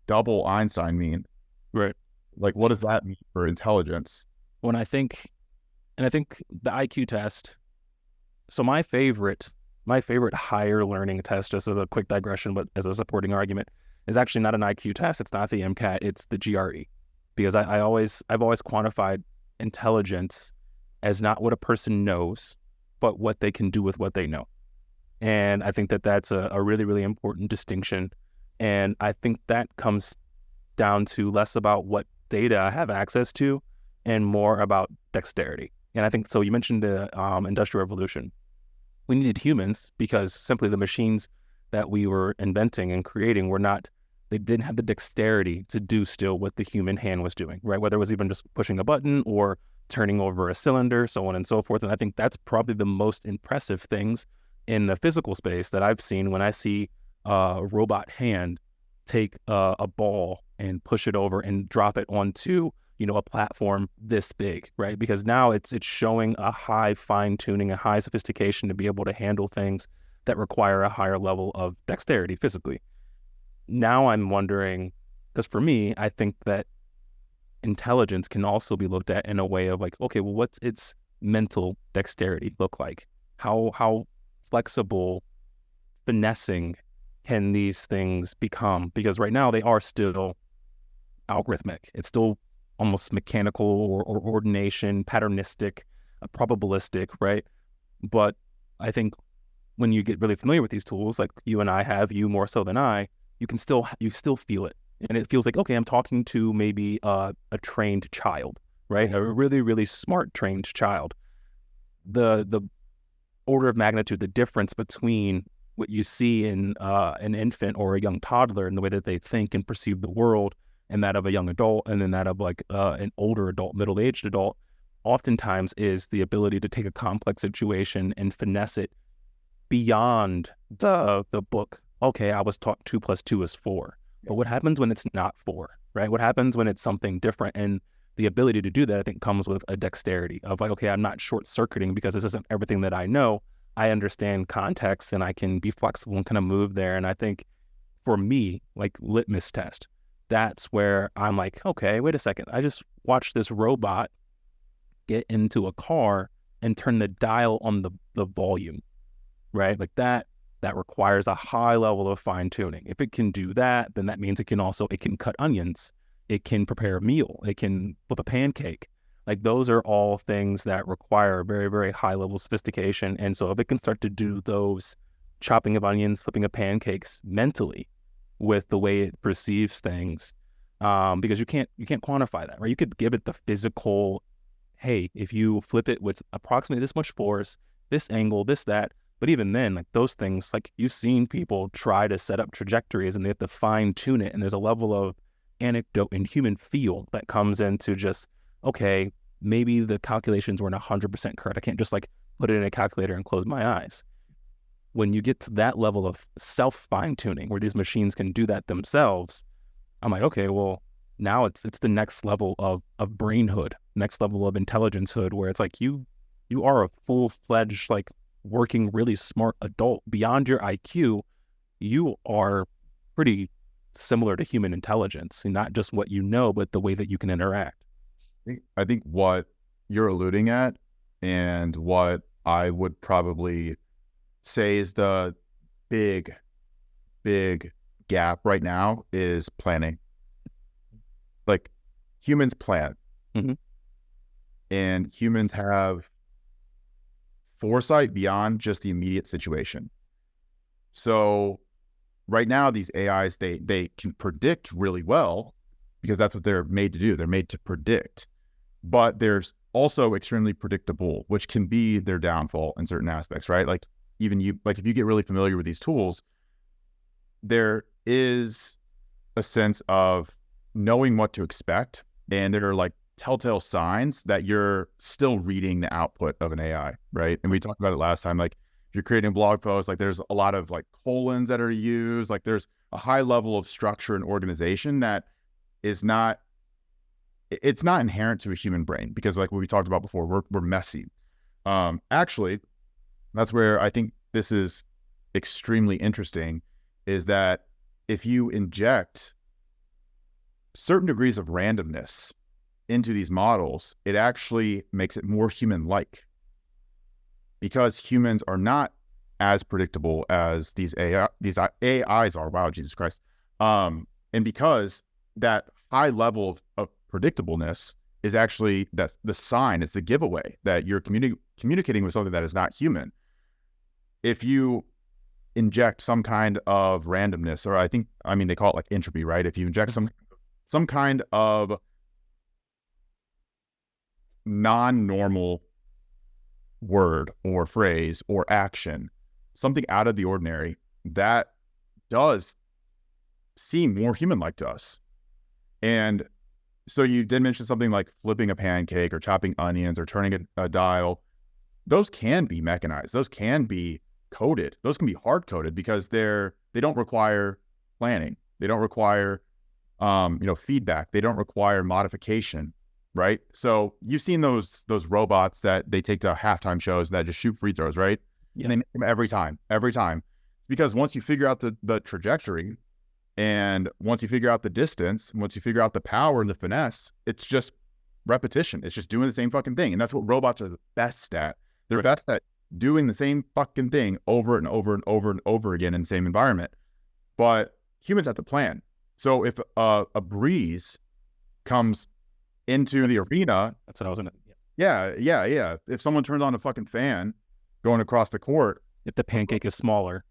Speaker 2: double Einstein mean?
Speaker 1: Right.
Speaker 2: Like, what does that mean for intelligence?
Speaker 1: When I think the IQ test. So my favorite higher learning test, just as a quick digression, but as a supporting argument, is actually not an IQ test. It's not the MCAT. It's the GRE, because I've always quantified intelligence as not what a person knows, but what they can do with what they know. And I think that that's a really, really important distinction. And I think that comes down to less about what data I have access to and more about dexterity. And I think, so you mentioned the Industrial Revolution. We needed humans because simply the machines that we were inventing and creating were not they didn't have the dexterity to do still what the human hand was doing, right? Whether it was even just pushing a button or turning over a cylinder, so on and so forth. And I think that's probably the most impressive things in the physical space that I've seen when I see a robot hand take a ball and push it over and drop it onto, you know, a platform this big, right? Because now it's showing a high fine tuning, a high sophistication to be able to handle things that require a higher level of dexterity physically. Now I'm wondering, because for me, I think that intelligence can also be looked at in a way of like, okay, well, what's its mental dexterity look like? How flexible, finessing can these things become? Because right now they are still algorithmic. It's still almost mechanical or ordination, patternistic, probabilistic, right? But I think when you get really familiar with these tools, like you and I have, you more so than I, you still feel it. And it feels like, okay, I'm talking to maybe a trained child, right? A really, really smart trained child. The order of magnitude, the difference between what you see in an infant or a young toddler and the way that they think and perceive the world, and that of a young adult, and then that of like an older adult, middle-aged adult, oftentimes is the ability to take a complex situation and finesse it beyond the book. Okay, I was taught 2 + 2 is 4. But what happens when it's not 4, right? What happens when it's something different? And the ability to do that, I think, comes with a dexterity of like, okay, I'm not short-circuiting because this isn't everything that I know. I understand context and I can be flexible and kind of move there. And I think for me, like litmus test, that's where I'm like, okay, wait a second. I just watched this robot get into a car and turn the dial on the volume, right? Like that requires a high level of fine tuning. If it can do that, then that means it can cut onions. It can prepare a meal. It can flip a pancake. Like those are all things that require very, very high level sophistication. And so if it can start to do those chopping of onions, flipping of pancakes mentally with the way it perceives things, because you can't quantify that, right? You could give it the physical, hey, if you flip it with approximately this much force, this angle, this, that. But even then, like those things, like you've seen people try to set up trajectories and they have to fine tune it. And there's a level of anecdote and human feel that comes into just, okay, maybe the calculations weren't 100% correct. I can't just like put it in a calculator and close my eyes. When you get to that level of self fine tuning where these machines can do that themselves, I'm like, okay, well, now it's the next level of brainhood, next level of intelligence hood, where it's like you are a full-fledged, like working really smart adult. Beyond your IQ, you are pretty similar to human intelligence, and not just what you know, but the way that you can interact.
Speaker 2: I think what you're alluding at and what I would probably say is the big gap right now is planning. Like humans plan, and humans have foresight beyond just the immediate situation. So right now, these AIs, they can predict really well because that's what they're made to do. They're made to predict, but there's also extremely predictable, which can be their downfall in certain aspects, right? Like even you, like if you get really familiar with these tools, there is a sense of knowing what to expect. And there are like telltale signs that you're still reading the output of an AI, right? And we talked about it last time, like if you're creating a blog post, like there's a lot of like colons that are used, like there's a high level of structure and organization that is not, it's not inherent to a human brain because like what we talked about before, we're messy. Actually, that's where I think this is extremely interesting, is that if you inject certain degrees of randomness into these models, it actually makes it more human-like, because humans are not as predictable as these AIs are. Wow, Jesus Christ. And because that high level of predictableness is actually the sign, it's the giveaway that you're communicating with something that is not human. If you inject some kind of randomness, or I mean, they call it like entropy, right? If you inject some kind of non-normal word or phrase or action, something out of the ordinary, that does seem more human-like to us. And so you did mention something like flipping a pancake or chopping onions or turning a dial. Those can be mechanized. Those can be coded. Those can be hard coded because they don't require planning. They don't require feedback. They don't require modification, right? So you've seen those robots that they take to halftime shows that just shoot free throws, right?
Speaker 1: Yeah.
Speaker 2: And they make them every time. It's because once you figure out the trajectory, and once you figure out the distance, once you figure out the power and the finesse, it's just repetition. It's just doing the same fucking thing. And that's what robots are the best at. They're
Speaker 1: Right.
Speaker 2: best at doing the same fucking thing over and over and over and over again in the same environment. But humans have to plan. So if a breeze comes into the arena,
Speaker 1: That's what I was gonna.
Speaker 2: yeah. If someone turns on a fucking fan going across the court,
Speaker 1: If the pancake is smaller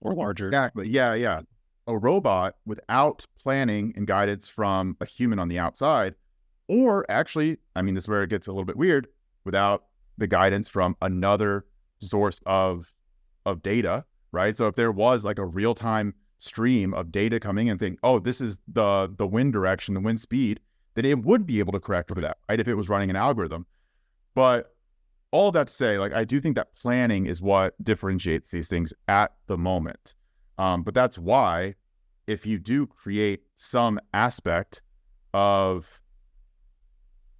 Speaker 1: or larger.
Speaker 2: exactly, yeah. A robot without planning and guidance from a human on the outside, or actually, I mean, this is where it gets a little bit weird, without the guidance from another source of data, right? So if there was like a real-time stream of data coming and think, oh, this is the wind direction, the wind speed, then it would be able to correct for that, right? If it was running an algorithm. But all that to say, like, I do think that planning is what differentiates these things at the moment. But that's why if you do create some aspect of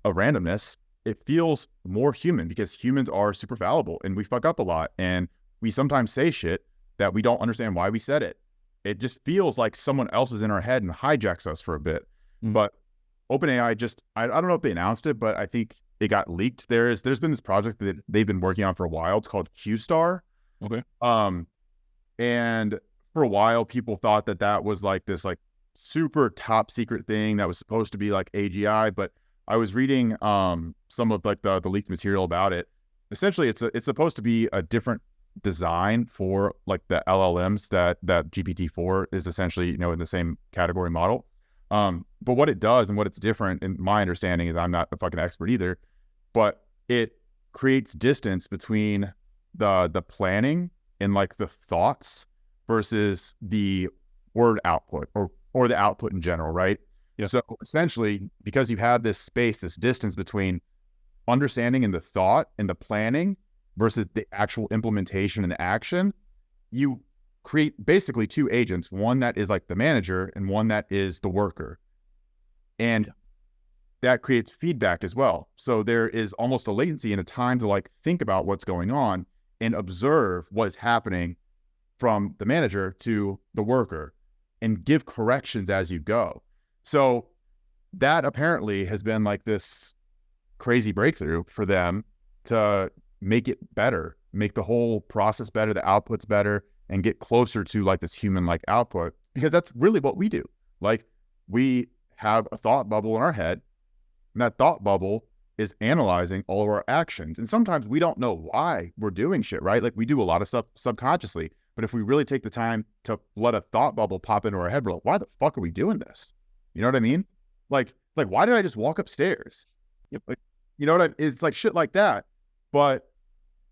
Speaker 2: randomness, it feels more human because humans are super fallible and we fuck up a lot. And we sometimes say shit that we don't understand why we said it. It just feels like someone else is in our head and hijacks us for a bit. But OpenAI just, I don't know if they announced it, but I think it got leaked. There's been this project that they've been working on for a while. It's called QStar.
Speaker 1: Okay.
Speaker 2: And for a while, people thought that was like this like super top secret thing that was supposed to be like AGI. But I was reading some of like the leaked material about it. Essentially, it's supposed to be a different design for like the LLMs that GPT-4 is essentially, in the same category model. But what it does and what it's different, in my understanding, is I'm not a fucking expert either, but it creates distance between the planning and like the thoughts versus the word output or the output in general, right?
Speaker 1: Yeah.
Speaker 2: So essentially, because you have this space, this distance between understanding and the thought and the planning versus the actual implementation and action, you create basically two agents, one that is like the manager and one that is the worker. And that creates feedback as well. So there is almost a latency and a time to like think about what's going on and observe what's happening from the manager to the worker and give corrections as you go. So that apparently has been like this crazy breakthrough for them to make it better, make the whole process better, the outputs better, and get closer to like this human-like output, because that's really what we do. Like, we have a thought bubble in our head, and that thought bubble is analyzing all of our actions. And sometimes we don't know why we're doing shit, right? Like, we do a lot of stuff subconsciously, but if we really take the time to let a thought bubble pop into our head, we're like, why the fuck are we doing this? You know what I mean? Like why did I just walk upstairs? Like, you know what it's like shit like that. But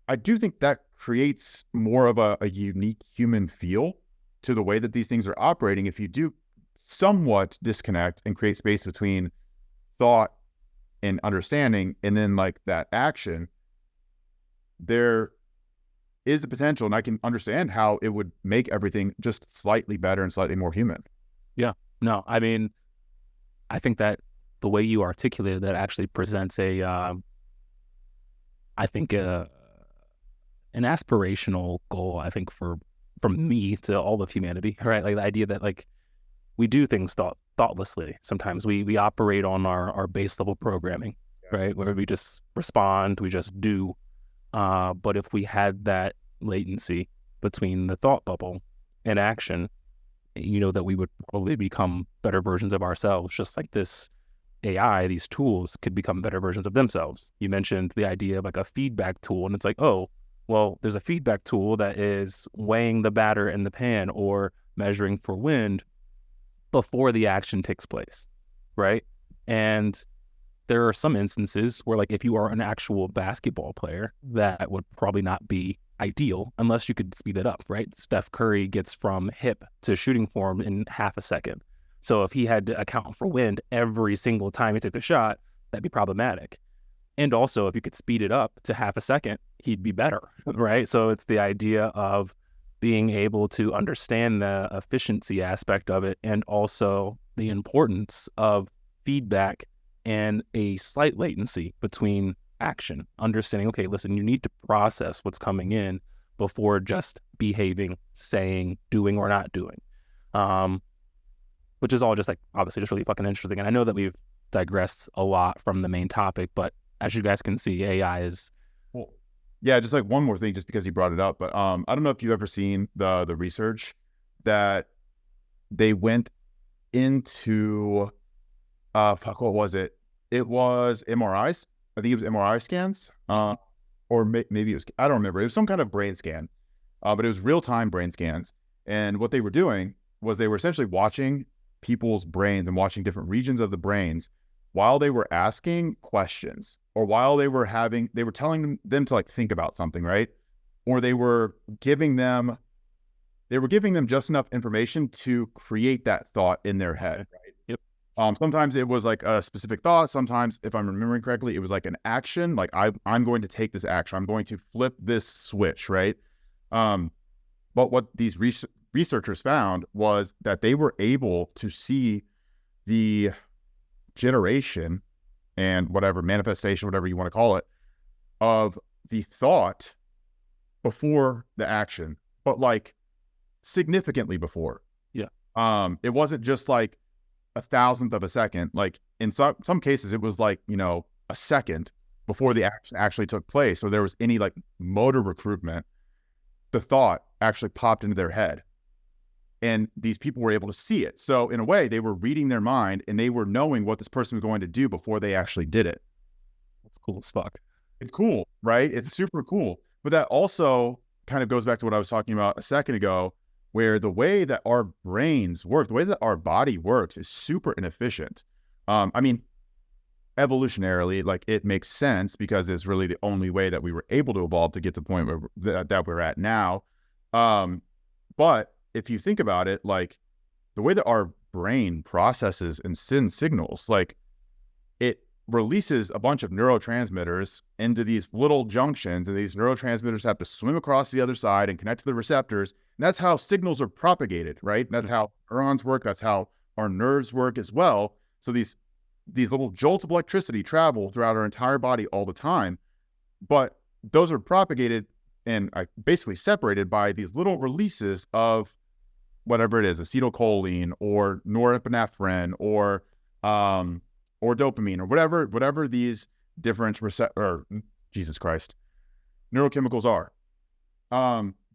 Speaker 2: I do think that creates more of a unique human feel to the way that these things are operating. If you do somewhat disconnect and create space between thought and understanding, and then like that action, there is the potential, and I can understand how it would make everything just slightly better and slightly more human.
Speaker 1: Yeah. No, I mean, I think that the way you articulated that actually presents an aspirational goal, I think, from me to all of humanity, right? Like the idea that like we do things thoughtlessly. Sometimes we operate on our base level programming, right? Where we just respond, we just do. But if we had that latency between the thought bubble and action, that we would probably become better versions of ourselves, just like this AI, these tools could become better versions of themselves. You mentioned the idea of like a feedback tool, and it's like, oh, well, there's a feedback tool that is weighing the batter in the pan or measuring for wind before the action takes place, right? And there are some instances where, like, if you are an actual basketball player, that would probably not be ideal unless you could speed it up, right? Steph Curry gets from hip to shooting form in half a second. So if he had to account for wind every single time he took a shot, that'd be problematic. And also, if you could speed it up to half a second, he'd be better, right? So it's the idea of being able to understand the efficiency aspect of it, and also the importance of feedback and a slight latency between action. Understanding, okay, listen, you need to process what's coming in before just behaving, saying, doing, or not doing. Which is all just like, obviously, just really fucking interesting. And I know that we've digressed a lot from the main topic, but as you guys can see, AI is...
Speaker 2: Well, yeah, just like one more thing, just because you brought it up, but I don't know if you've ever seen the research that they went into, what was it? It was MRIs. I think it was MRI scans, or maybe it was, I don't remember. It was some kind of brain scan, but it was real-time brain scans. And what they were doing was they were essentially watching people's brains and watching different regions of the brains while they were asking questions, or while they were telling them to like think about something, right? Or they were giving them just enough information to create that thought in their head, right?
Speaker 1: Yep.
Speaker 2: Sometimes it was like a specific thought. Sometimes, if I'm remembering correctly, it was like an action, like I'm going to take this action. I'm going to flip this switch, right? But what these researchers found was that they were able to see the generation and whatever manifestation, whatever you want to call it, of the thought before the action, but like significantly before.
Speaker 1: Yeah.
Speaker 2: It wasn't just like 1,000th of a second. Like in some cases, it was like, a second before the action actually took place. So there was any like motor recruitment. The thought actually popped into their head. And these people were able to see it. So in a way, they were reading their mind, and they were knowing what this person was going to do before they actually did it.
Speaker 1: That's cool as fuck.
Speaker 2: It's cool, right? It's super cool. But that also kind of goes back to what I was talking about a second ago, where the way that our brains work, the way that our body works is super inefficient. I mean, evolutionarily, like it makes sense because it's really the only way that we were able to evolve to get to the point where that we're at now. But if you think about it, like the way that our brain processes and sends signals, like it releases a bunch of neurotransmitters into these little junctions, and these neurotransmitters have to swim across the other side and connect to the receptors. And that's how signals are propagated, right? And that's how neurons work. That's how our nerves work as well. So these little jolts of electricity travel throughout our entire body all the time, but those are propagated and basically separated by these little releases of whatever it is, acetylcholine or norepinephrine or dopamine or whatever these different neurochemicals are.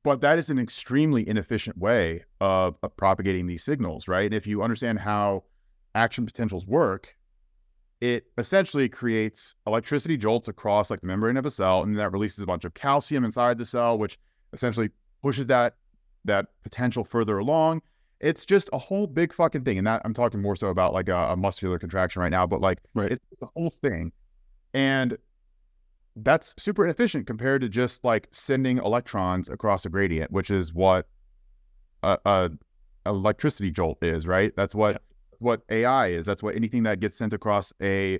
Speaker 2: But that is an extremely inefficient way of propagating these signals, right? And if you understand how action potentials work, it essentially creates electricity jolts across like the membrane of a cell, and that releases a bunch of calcium inside the cell, which essentially pushes that potential further along. It's just a whole big fucking thing. And that I'm talking more so about like a muscular contraction right now, but like It's the whole thing. And that's super inefficient compared to just like sending electrons across a gradient, which is what a electricity jolt is, right? That's what AI is. That's what anything that gets sent across a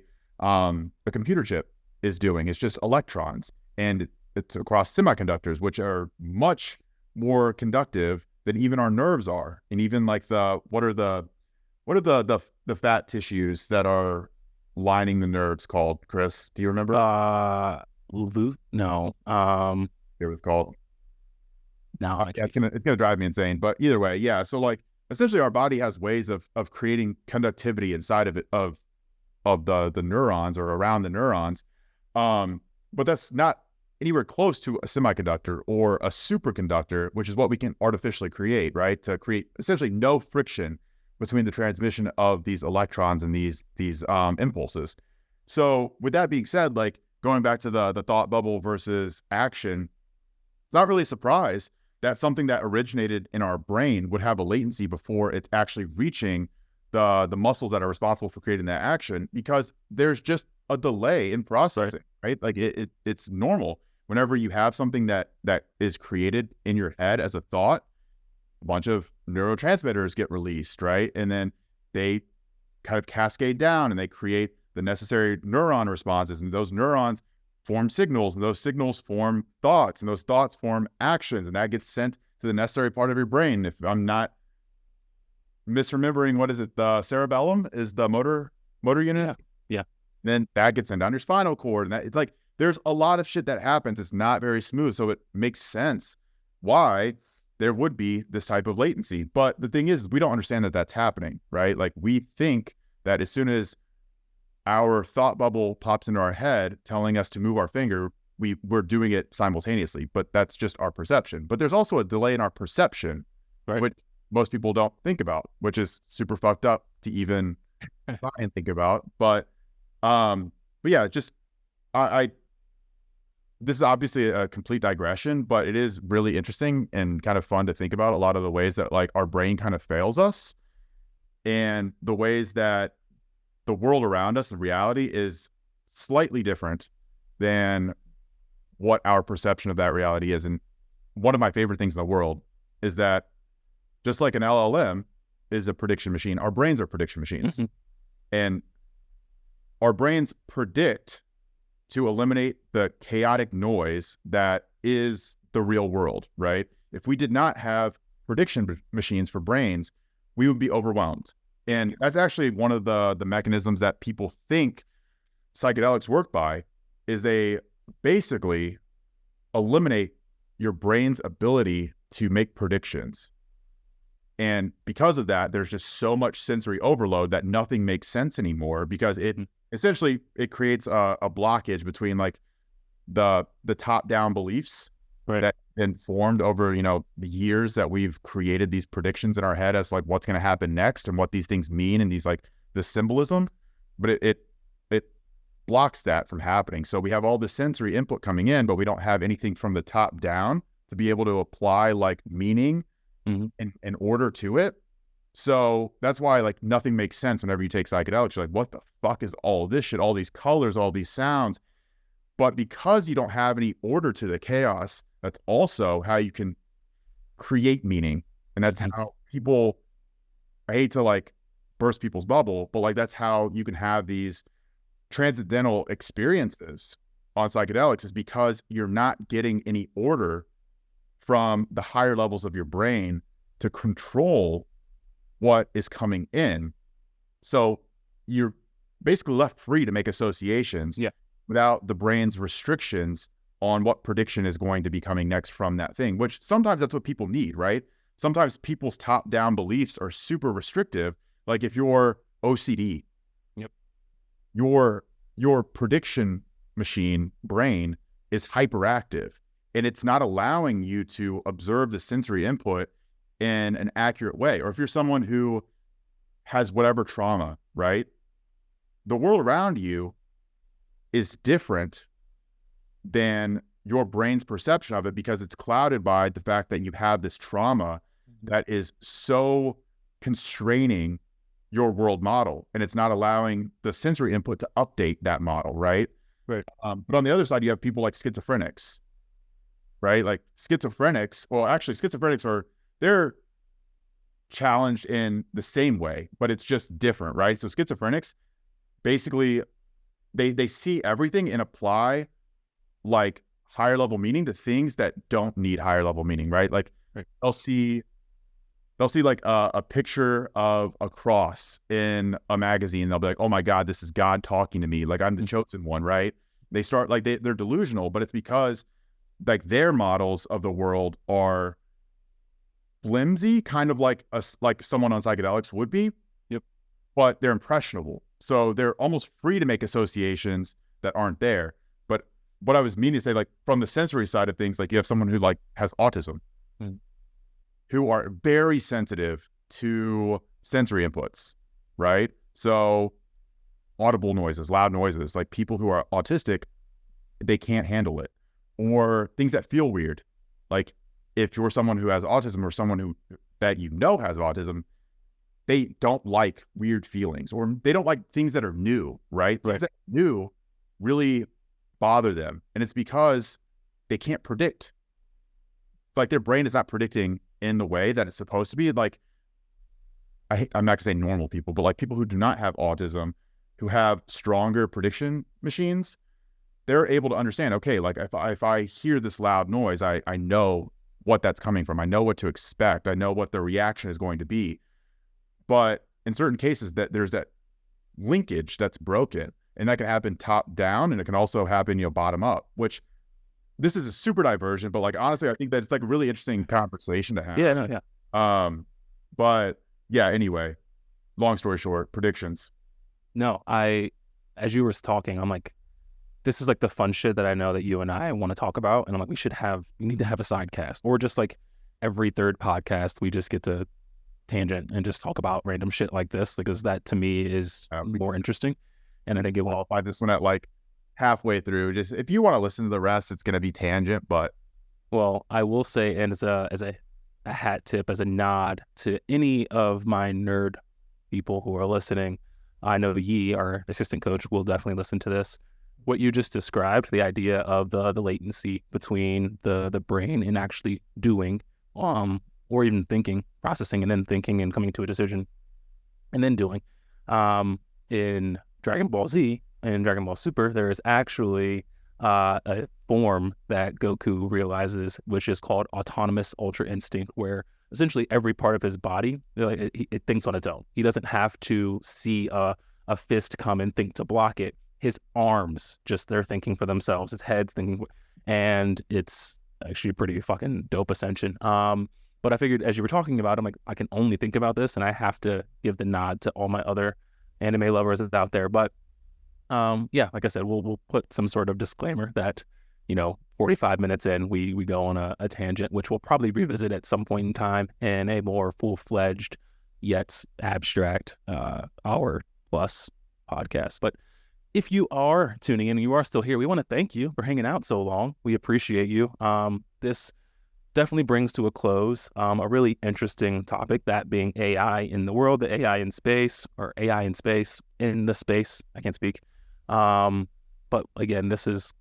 Speaker 2: computer chip is doing. It's just electrons, and it's across semiconductors, which are much more conductive than even our nerves are. And even like what are the fat tissues that are lining the nerves called, Chris? Do you remember?
Speaker 1: No.
Speaker 2: It was called.
Speaker 1: No,
Speaker 2: it's gonna drive me insane. But either way, yeah. So like essentially our body has ways of creating conductivity inside of it of the neurons or around the neurons. But that's not anywhere close to a semiconductor or a superconductor, which is what we can artificially create, right? To create essentially no friction between the transmission of these electrons and these impulses. So with that being said, like going back to the thought bubble versus action, it's not really a surprise that something that originated in our brain would have a latency before it's actually reaching the muscles that are responsible for creating that action, because there's just a delay in processing, right? Like it's normal. whenever you have something that is created in your head as a thought, a bunch of neurotransmitters get released, right? And then they kind of cascade down and they create the necessary neuron responses, and those neurons form signals, and those signals form thoughts, and those thoughts form actions, and that gets sent to the necessary part of your brain. If I'm not misremembering, what is it? The cerebellum is the motor unit.
Speaker 1: Yeah.
Speaker 2: Then that gets sent down your spinal cord, and that it's like there's a lot of shit that happens. It's not very smooth, so it makes sense why there would be this type of latency. But the thing is, we don't understand that that's happening, right? Like we think that as soon as our thought bubble pops into our head telling us to move our finger, we're doing it simultaneously, but that's just our perception. But there's also a delay in our perception,
Speaker 1: Right.
Speaker 2: which most people don't think about, which is super fucked up to even try and think about. But yeah, just I this is obviously a complete digression, but it is really interesting and kind of fun to think about a lot of the ways that like our brain kind of fails us, and the ways that the world around us, the reality, is slightly different than what our perception of that reality is. And one of my favorite things in the world is that just like an LLM is a prediction machine, our brains are prediction machines.
Speaker 1: Mm-hmm.
Speaker 2: And our brains predict to eliminate the chaotic noise that is the real world, right? If we did not have prediction machines for brains, we would be overwhelmed. And that's actually one of the mechanisms that people think psychedelics work by, is they basically eliminate your brain's ability to make predictions. And because of that, there's just so much sensory overload that nothing makes sense anymore, because it essentially, it creates a blockage between like the top-down beliefs that have been formed over, the years that we've created these predictions in our head as like what's going to happen next and what these things mean and these like the symbolism, but it blocks that from happening. So we have all the sensory input coming in, but we don't have anything from the top down to be able to apply like meaning and order to it. So that's why like nothing makes sense whenever you take psychedelics. You're like, what the fuck is all this shit, all these colors, all these sounds? But because you don't have any order to the chaos, that's also how you can create meaning. And that's how people, I hate to like burst people's bubble, but like that's how you can have these transcendental experiences on psychedelics, is because you're not getting any order from the higher levels of your brain to control what is coming in. So you're basically left free to make associations without the brain's restrictions on what prediction is going to be coming next from that thing, which sometimes that's what people need, right? Sometimes people's top-down beliefs are super restrictive. Like if you're OCD, your prediction machine brain is hyperactive, and it's not allowing you to observe the sensory input in an accurate way. Or if you're someone who has whatever trauma, right? The world around you is different than your brain's perception of it, because it's clouded by the fact that you have this trauma that is so constraining your world model, and it's not allowing the sensory input to update that model, right?
Speaker 1: Right.
Speaker 2: But on the other side, you have people like schizophrenics, right? Like schizophrenics, well, actually schizophrenics they're challenged in the same way, but it's just different, right? So schizophrenics, basically, they see everything and apply like higher level meaning to things that don't need higher level meaning, right? Like they'll see like a picture of a cross in a magazine. They'll be like, oh my God, this is God talking to me. Like I'm the chosen one, right? They start like they're delusional, but it's because like their models of the world are flimsy, kind of like someone on psychedelics would be. But they're impressionable. So they're almost free to make associations that aren't there. But what I was meaning to say, like from the sensory side of things, like you have someone who like has autism, who are very sensitive to sensory inputs, right? So audible noises, loud noises, like people who are autistic, they can't handle it. Or things that feel weird. Like if you're someone who has autism or someone that has autism, they don't like weird feelings, or they don't like things that are new, right? Things that are new really bother them. And it's because they can't predict. Like their brain is not predicting in the way that it's supposed to be. Like I'm not gonna say normal people, but like people who do not have autism, who have stronger prediction machines, they're able to understand, okay, like if I hear this loud noise, I know what that's coming from. I know what to expect. I know what the reaction is going to be. But in certain cases that there's that linkage that's broken, and that can happen top down, and it can also happen, bottom up, which this is a super diversion, but like, honestly, I think that it's like a really interesting conversation to have.
Speaker 1: Yeah, no, yeah.
Speaker 2: But yeah, anyway, long story short, predictions.
Speaker 1: No, as you were talking, I'm like, this is like the fun shit that I know that you and I want to talk about. And I'm like, we need to have a side cast, or just like every third podcast, we just get to tangent and just talk about random shit like this, because that to me is more interesting. And I think it will
Speaker 2: qualify this one at like halfway through. Just if you want to listen to the rest, it's going to be tangent. But
Speaker 1: well, I will say, and as a hat tip, as a nod to any of my nerd people who are listening, I know Yi, our assistant coach, will definitely listen to this. What you just described, the idea of the latency between the brain and actually doing, or even thinking, processing, and then thinking and coming to a decision, and then doing. In Dragon Ball Z and Dragon Ball Super, there is actually a form that Goku realizes, which is called autonomous ultra instinct, where essentially every part of his body, it thinks on its own. He doesn't have to see a fist come and think to block it. His arms, they're thinking for themselves. His head's thinking, and it's actually pretty fucking dope ascension. But I figured, as you were talking about, I'm like, I can only think about this, and I have to give the nod to all my other anime lovers out there. But yeah, like I said, we'll put some sort of disclaimer that 45 minutes in, we go on a tangent, which we'll probably revisit at some point in time in a more full-fledged yet abstract hour plus podcast. But if you are tuning in and you are still here, we want to thank you for hanging out so long. We appreciate you. This definitely brings to a close a really interesting topic, that being AI in the world, the AI in space, or AI in space, in the space. I can't speak. But again, this is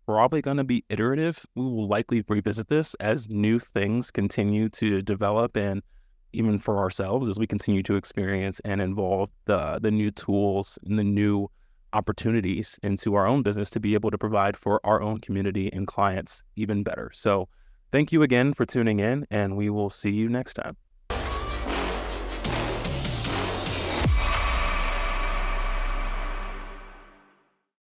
Speaker 1: probably going to be iterative. We will likely revisit this as new things continue to develop, and even for ourselves as we continue to experience and involve the new tools and the new opportunities into our own business to be able to provide for our own community and clients even better. So thank you again for tuning in, and we will see you next time.